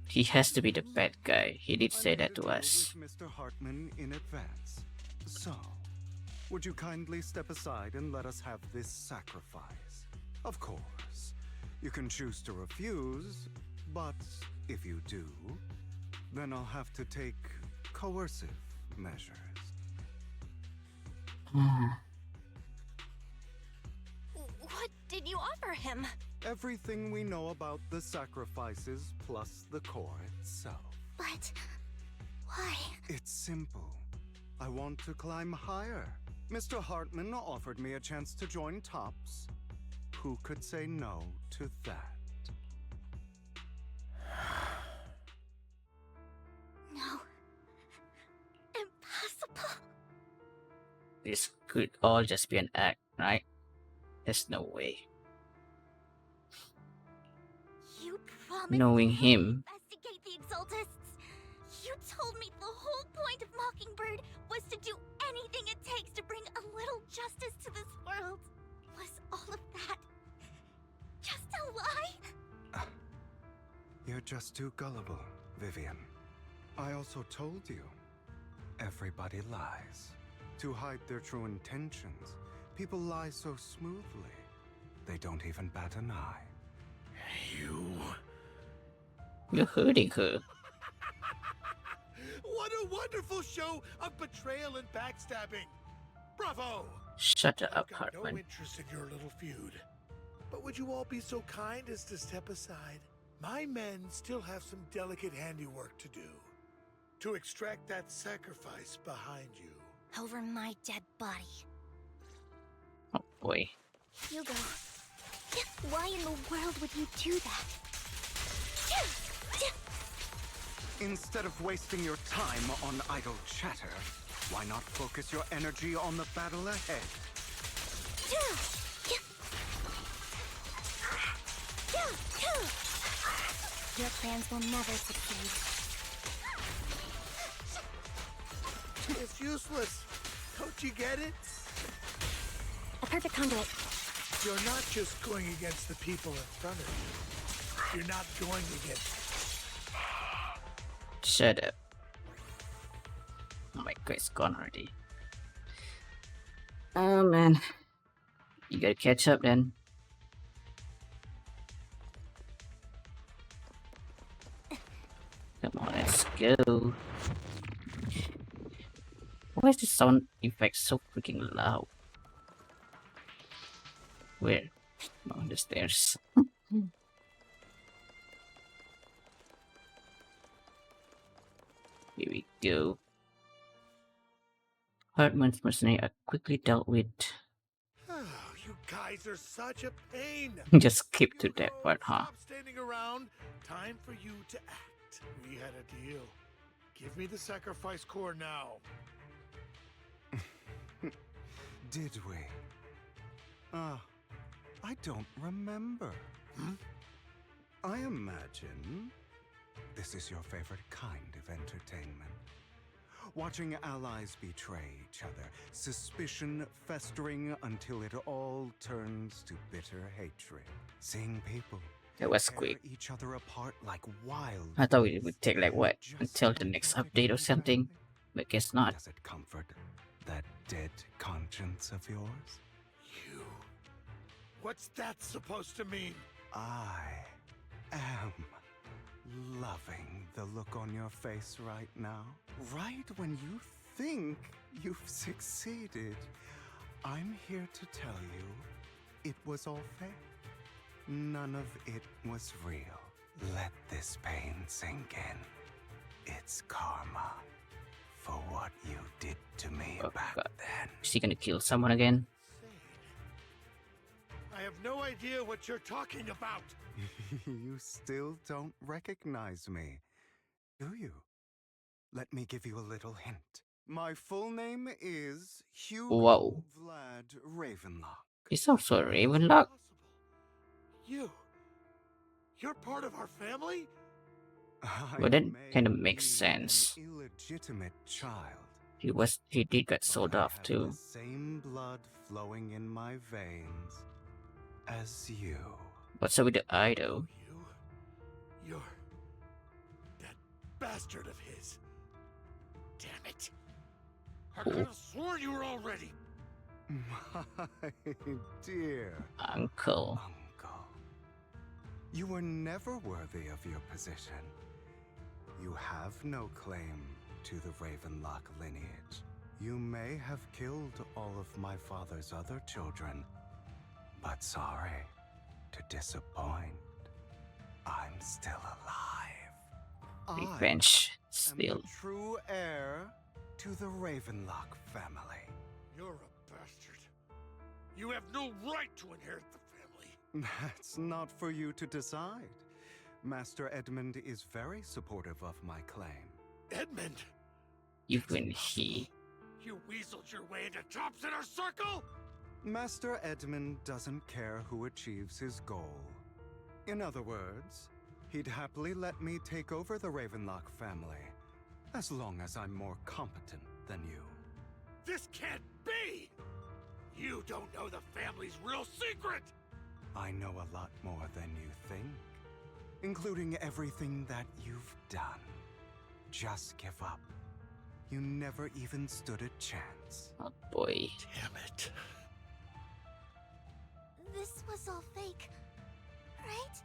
He has to be the bad guy. He did say that to us. With Mr. Hartman in advance. So, would you kindly step aside and let us have this sacrifice? Of course, you can choose to refuse, but if you do, then I'll have to take coercive measures. What did you offer him? Everything we know about the sacrifices plus the core itself. But why? It's simple. I want to climb higher. Mr. Hartman offered me a chance to join Tops. Who could say no to that? No. Impossible. This could all just be an act, right? There's no way. You promised Knowing to him. investigate the Exaltists. You told me the whole point of Mockingbird was to do anything it takes to bring a little justice to this world. Was all of that just a lie? You're just too gullible, Vivian. I also told you, everybody lies. To hide their true intentions, people lie so smoothly, they don't even bat an eye. You're hurting her. What a wonderful show of betrayal and backstabbing! Bravo! Shut I've up, got no Hartman. interest in your little feud. But would you all be so kind as to step aside? My men still have some delicate handiwork to do. To extract that sacrifice behind you. Over my dead body. Oh boy. Hugo, why in the world would you do that? Instead of wasting your time on idle chatter, why not focus your energy on the battle ahead? Your plans will never succeed. It's useless. Don't you get it? A perfect conduit. You're not just going against the people in front of you. You're not going against... Shut up. Oh my god, it's gone already. Oh man. You gotta catch up then. Come on, let's go. Why is the sound effect so freaking loud? Where? On the stairs. Here we go. Hartman's mercenary are quickly dealt with. You guys are such a pain. Just skip to that part, huh? Stop standing around. Time for you to act. We had a deal. Give me the sacrifice core now. Did we? I don't remember. I imagine this is your favorite kind of entertainment. Watching allies betray each other, suspicion festering until it all turns to bitter hatred. Seeing people That was tear quick. each other apart like wild. I thought it would take like what, until the next update or something, but guess not. Does it comfort that dead conscience of yours? You. What's that supposed to mean? I am loving the look on your face right now. Right when you think you've succeeded, I'm here to tell you it was all fake. None of it was real. Let this pain sink in. It's karma for what you did to me back then. Is he gonna kill someone again? I have no idea what you're talking about. You still don't recognize me, do you? Let me give you a little hint. My full name is Hugo Wow. Vlad Ravenlock. He's also a Ravenlock. You're part of our family? But that may kind of makes be sense. an illegitimate child. He did get but sold I off have too. the same blood flowing in my veins as you. What's up with the eye though? You're that bastard of his. Damn it. I could have sworn you were already. My dear Uncle. You were never worthy of your position. You have no claim to the Ravenlock lineage. You may have killed all of my father's other children, but sorry to disappoint. I'm still alive. Revenge. I am Still. the true heir to the Ravenlock family. You're a bastard. You have no right to inherit the family. That's not for you to decide. Master Edmund is very supportive of my claim. Edmund? Even he. You weaseled your way into Top's inner circle? Master Edmund doesn't care who achieves his goal. In other words, he'd happily let me take over the Ravenlock family, as long as I'm more competent than you. This can't be! You don't know the family's real secret! I know a lot more than you think, including everything that you've done. Just give up. You never even stood a chance. Oh boy. Damn it. This was all fake, right?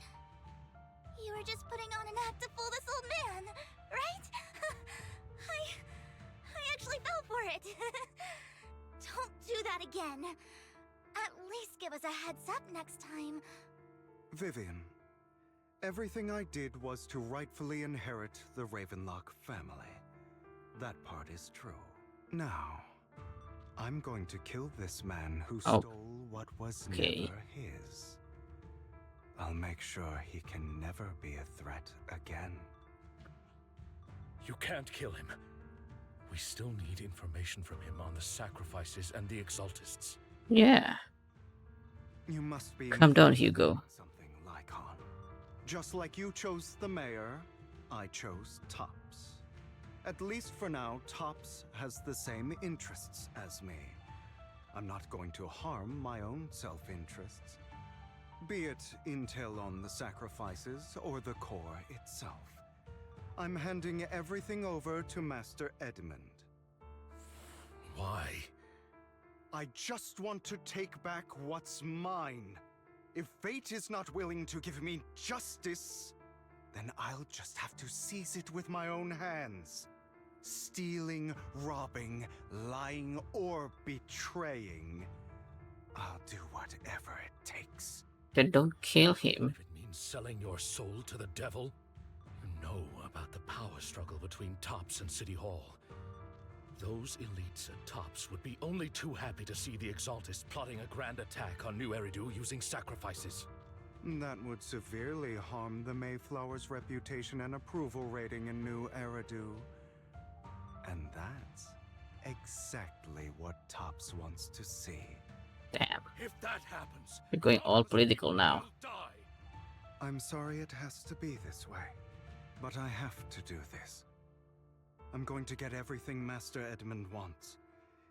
You were just putting on an act to fool this old man, right? I actually fell for it. Don't do that again. At least give us a heads up next time. Vivian, everything I did was to rightfully inherit the Ravenlock family. That part is true. Now, I'm going to kill this man who stole what was never his. I'll make sure he can never be a threat again. You can't kill him. We still need information from him on the sacrifices and the Exaltists. Yeah. You must be Calm down, Hugo. something like Han. Just like you chose the mayor, I chose Tops. At least for now, Tops has the same interests as me. I'm not going to harm my own self-interests. Be it intel on the sacrifices or the core itself. I'm handing everything over to Master Edmund. Why? I just want to take back what's mine. If fate is not willing to give me justice, then I'll just have to seize it with my own hands. Stealing, robbing, lying, or betraying. I'll do whatever it takes. Then don't kill him. If it means selling your soul to the devil, you know about the power struggle between Tops and City Hall. Those elites at Tops would be only too happy to see the Exaltists plotting a grand attack on New Eridu using sacrifices. That would severely harm the Mayflower's reputation and approval rating in New Eridu. And that's exactly what Tops wants to see. Damn. If that happens, We're going all political now. I'm sorry it has to be this way, but I have to do this. I'm going to get everything Master Edmund wants.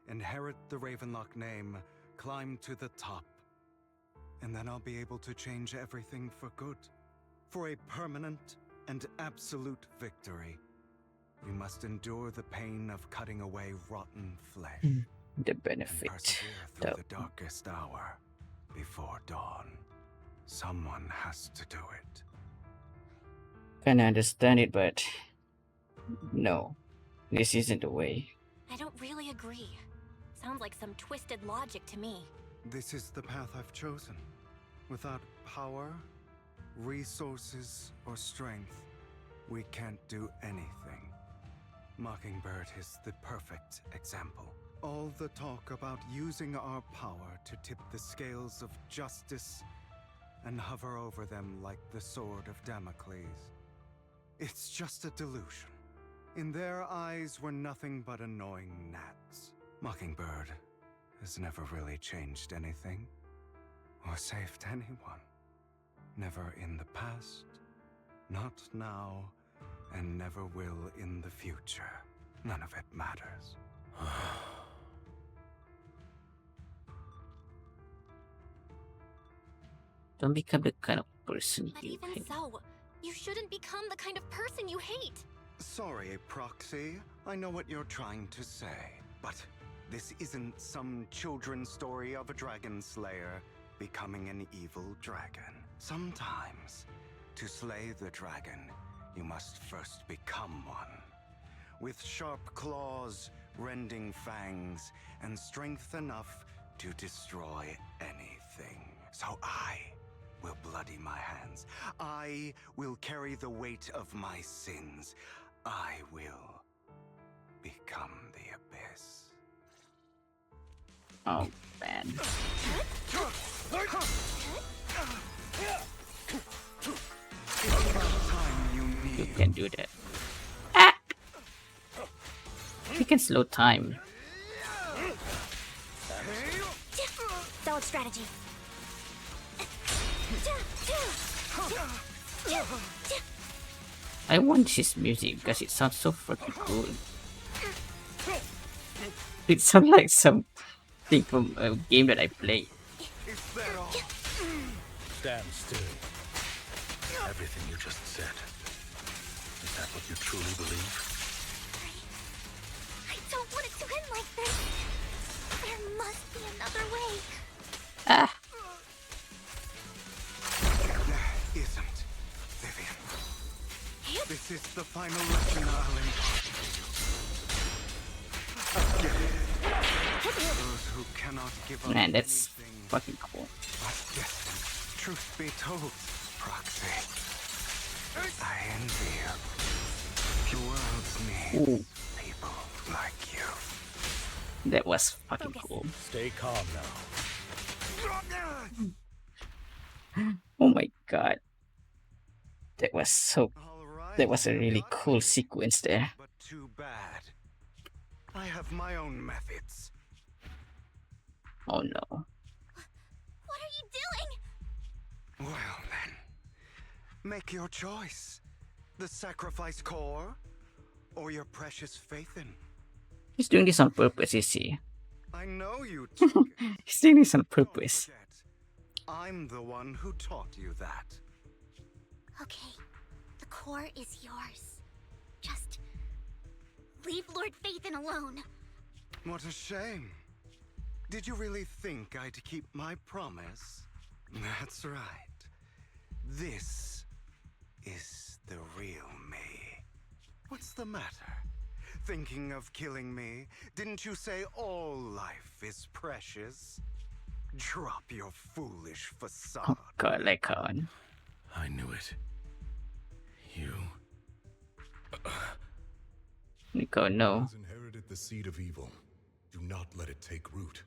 Inherit the Ravenlock name, climb to the top. And then I'll be able to change everything for good. For a permanent and absolute victory. We must endure the pain of cutting away rotten flesh. The benefit. And persevere through the darkest hour before dawn. Someone has to do it. Kinda understand it, but no. This isn't the way. I don't really agree. Sounds like some twisted logic to me. This is the path I've chosen. Without power, resources, or strength, we can't do anything. Mockingbird is the perfect example. All the talk about using our power to tip the scales of justice and hover over them like the sword of Damocles. It's just a delusion. In their eyes, we're nothing but annoying gnats. Mockingbird has never really changed anything or saved anyone. Never in the past, not now, and never will in the future. None of it matters. Don't become the kind of person But you even hate. so, you shouldn't become the kind of person you hate. Sorry, Proxy. I know what you're trying to say, but this isn't some children's story of a dragon slayer becoming an evil dragon. Sometimes, to slay the dragon, you must first become one. With sharp claws, rending fangs, and strength enough to destroy anything. So I will bloody my hands. I will carry the weight of my sins. I will become the abyss. Oh, man. It's about time you You knew. can do that. Ah! You can slow time. Solid strategy. I want his music because it sounds so freaking cool. It sounds like something from a game that I play. Stand still. Everything you just said. Is that what you truly believe? I don't want it to end like this. There must be another way. Ah! There isn't, Vivian. This is the final lesson I'll impart to you. Again, those who cannot give up Man, that's anything fucking cool. but destined. Truth be told, Proxy, I envy you. The world needs Ooh, people like you. that was fucking cool. Stay calm now. Oh my god. That was so... That was a really cool sequence there. But too bad. I have my own methods. Oh no. What are you doing? Well then, make your choice. The sacrifice core, or your precious faith in. He's doing this on purpose, is he? I know you took it. He's doing this on purpose. Forget. I'm the one who taught you that. Okay, the core is yours. Just leave Lord Phaethon alone. What a shame. Did you really think I'd keep my promise? That's right. This is the real me. What's the matter? Thinking of killing me? Didn't you say all life is precious? Drop your foolish facade. Oh god, Lekon. I knew it. You... Lekon, no. Has inherited the seed of evil. Do not let it take root.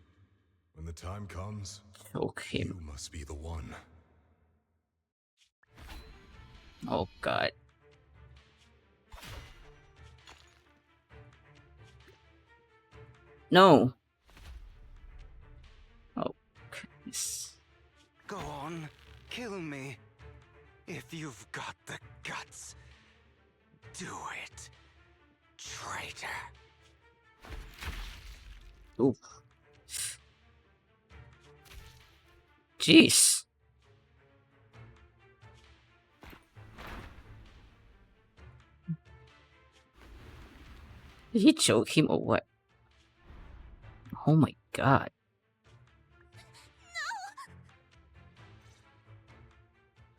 When the time comes, Choke him. you must be the one. Oh god. No! Oh goodness. Go on, kill me. If you've got the guts, do it, traitor. Oof. Jeez. Did he choke him or what? Oh my god.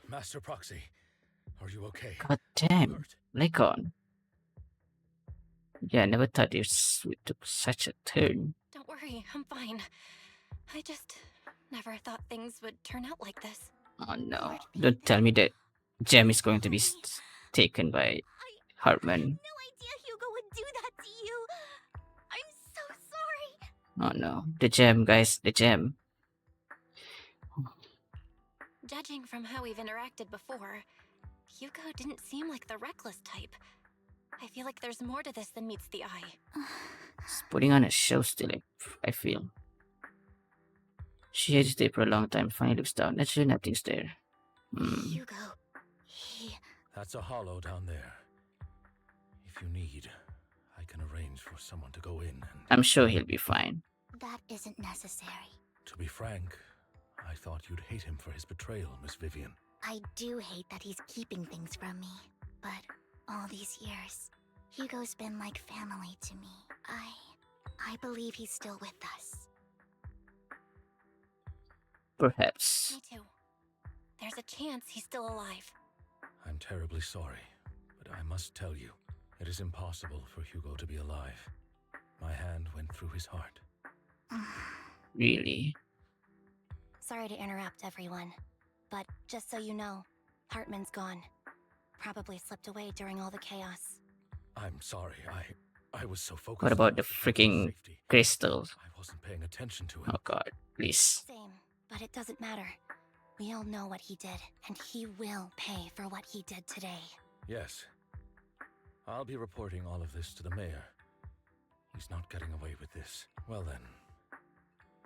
Master Proxy, are you okay? God damn. Lekon. Yeah, I never thought this took such a turn. Don't worry, I'm fine. I just never thought things would turn out like this. Oh no. Don't tell me that Gem is going to be taken by Hartman. No idea Hugo would do that Oh no, the gem, guys, the gem. Judging from how we've interacted before, Hugo didn't seem like the reckless type. I feel like there's more to this than meets the eye. It's putting on a show still, I feel. She hesitated for a long time, finally looks down. Naturally, nothing's there. Hugo, he... That's a hollow down there. If you need, I can arrange for someone to go in and... I'm sure he'll be fine. That isn't necessary. To be frank, I thought you'd hate him for his betrayal, Miss Vivian. I do hate that he's keeping things from me, but all these years, Hugo's been like family to me. I believe he's still with us. Perhaps. Me too. There's a chance he's still alive. I'm terribly sorry, but I must tell you, it is impossible for Hugo to be alive. My hand went through his heart. Really? Sorry to interrupt, everyone. But just so you know, Hartman's gone. Probably slipped away during all the chaos. I'm sorry, I was so focused. What about on the protecting freaking safety. crystals? I wasn't paying attention to it. Oh god, please. Same, but it doesn't matter. We all know what he did, and he will pay for what he did today. Yes. I'll be reporting all of this to the mayor. He's not getting away with this. Well then,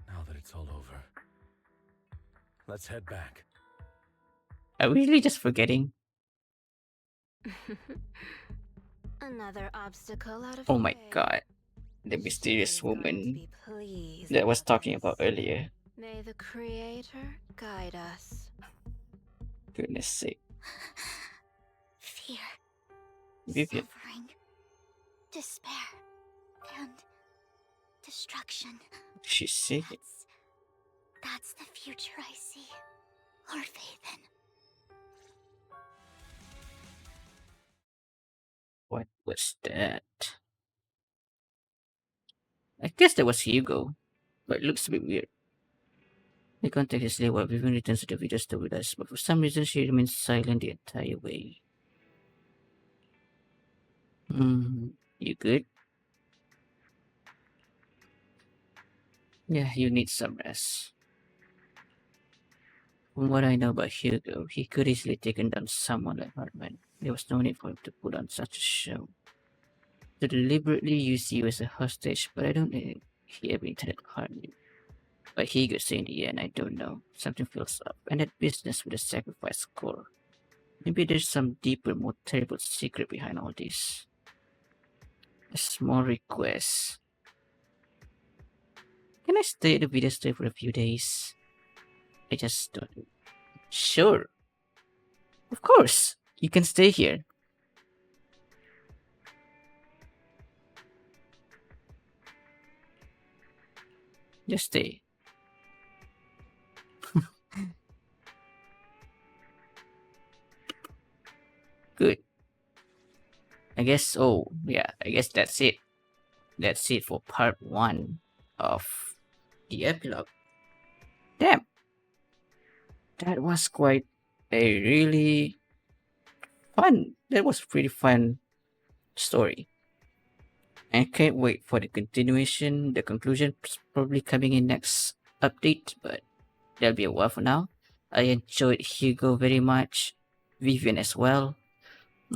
now that it's all over, let's head back. Are we really just forgetting? Another obstacle out of Oh the my way. god. The mysterious She's going to woman be pleased that I was about talking this. about earlier. May the Creator guide us. Goodness sake. Fear, Vivian. suffering, despair, and destruction. She's sick. That's the future I see. Or faith in. What was that? I guess that was Hugo, but it looks a bit weird. I contact his lady while Vivian returns to the video store with us, but for some reason she remains silent the entire way. You good? Yeah, you need some rest. From what I know about Hugo, he could easily taken down someone like Hartman. There was no need for him to put on such a show. To deliberately use you as a hostage, but I don't think he ever intended to harm you. But Hugo say in the end, I don't know. Something feels up, and that business with the sacrifice core. Maybe there's some deeper, more terrible secret behind all this. A small request. Can I stay at the video store for a few days? I just don't. Sure. Of course. You can stay here. Just stay. Good. I guess, oh, yeah, I guess that's it. That's it for part 1 of the epilogue. Damn. That was quite a really fun. That was pretty fun story. I can't wait for the continuation. The conclusion is probably coming in next update, but that'll be a while for now. I enjoyed Hugo very much, Vivian as well,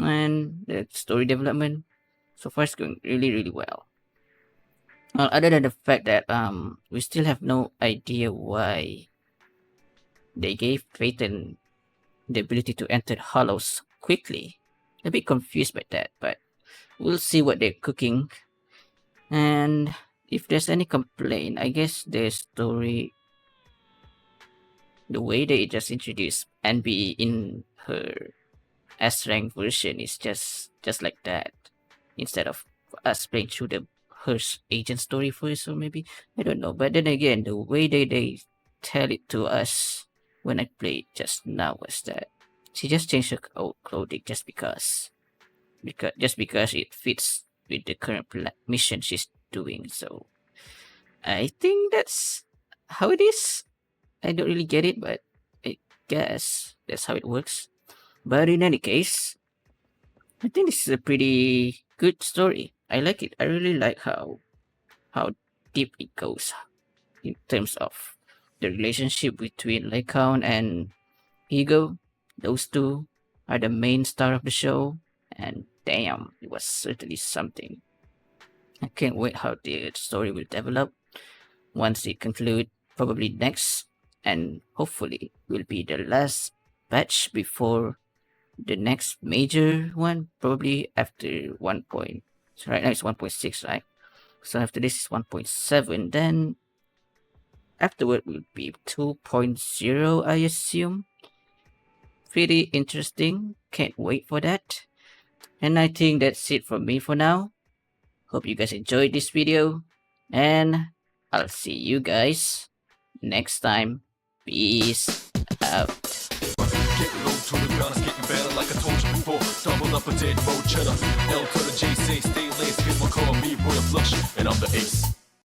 and the story development so far is going really well. Other than the fact that we still have no idea why they gave Peyton the ability to enter hollows quickly. A bit confused by that, but we'll see what they're cooking. And if there's any complaint, I guess the story, the way they just introduced NB in her S-rank version is just like that. Instead of us playing through the her agent story first, or maybe I don't know. But then again, the way they tell it to us when I played just now was that she just changed her clothing just because it fits with the current mission she's doing. So I think that's how it is. I don't really get it, but I guess that's how it works. But in any case, I think this is a pretty good story. I like it. I really like how deep it goes in terms of the relationship between Lycaon and Ego. Those two are the main star of the show, and damn, it was certainly something. I can't wait how the story will develop once it conclude, probably next, and hopefully will be the last batch before the next major one, probably after 1 point. So right now it's 1.6, right? So after this is 1.7, then afterward will be 2.0, I assume. Pretty interesting. Can't wait for that. And I think that's it from me for now. Hope you guys enjoyed this video, and I'll see you guys next time. Peace out. Get low to the ground, it's getting better like I told you before. Double up a dead road cheddar. L to the J say stay laced, cause my call me Royal Flush, and I'm the ace.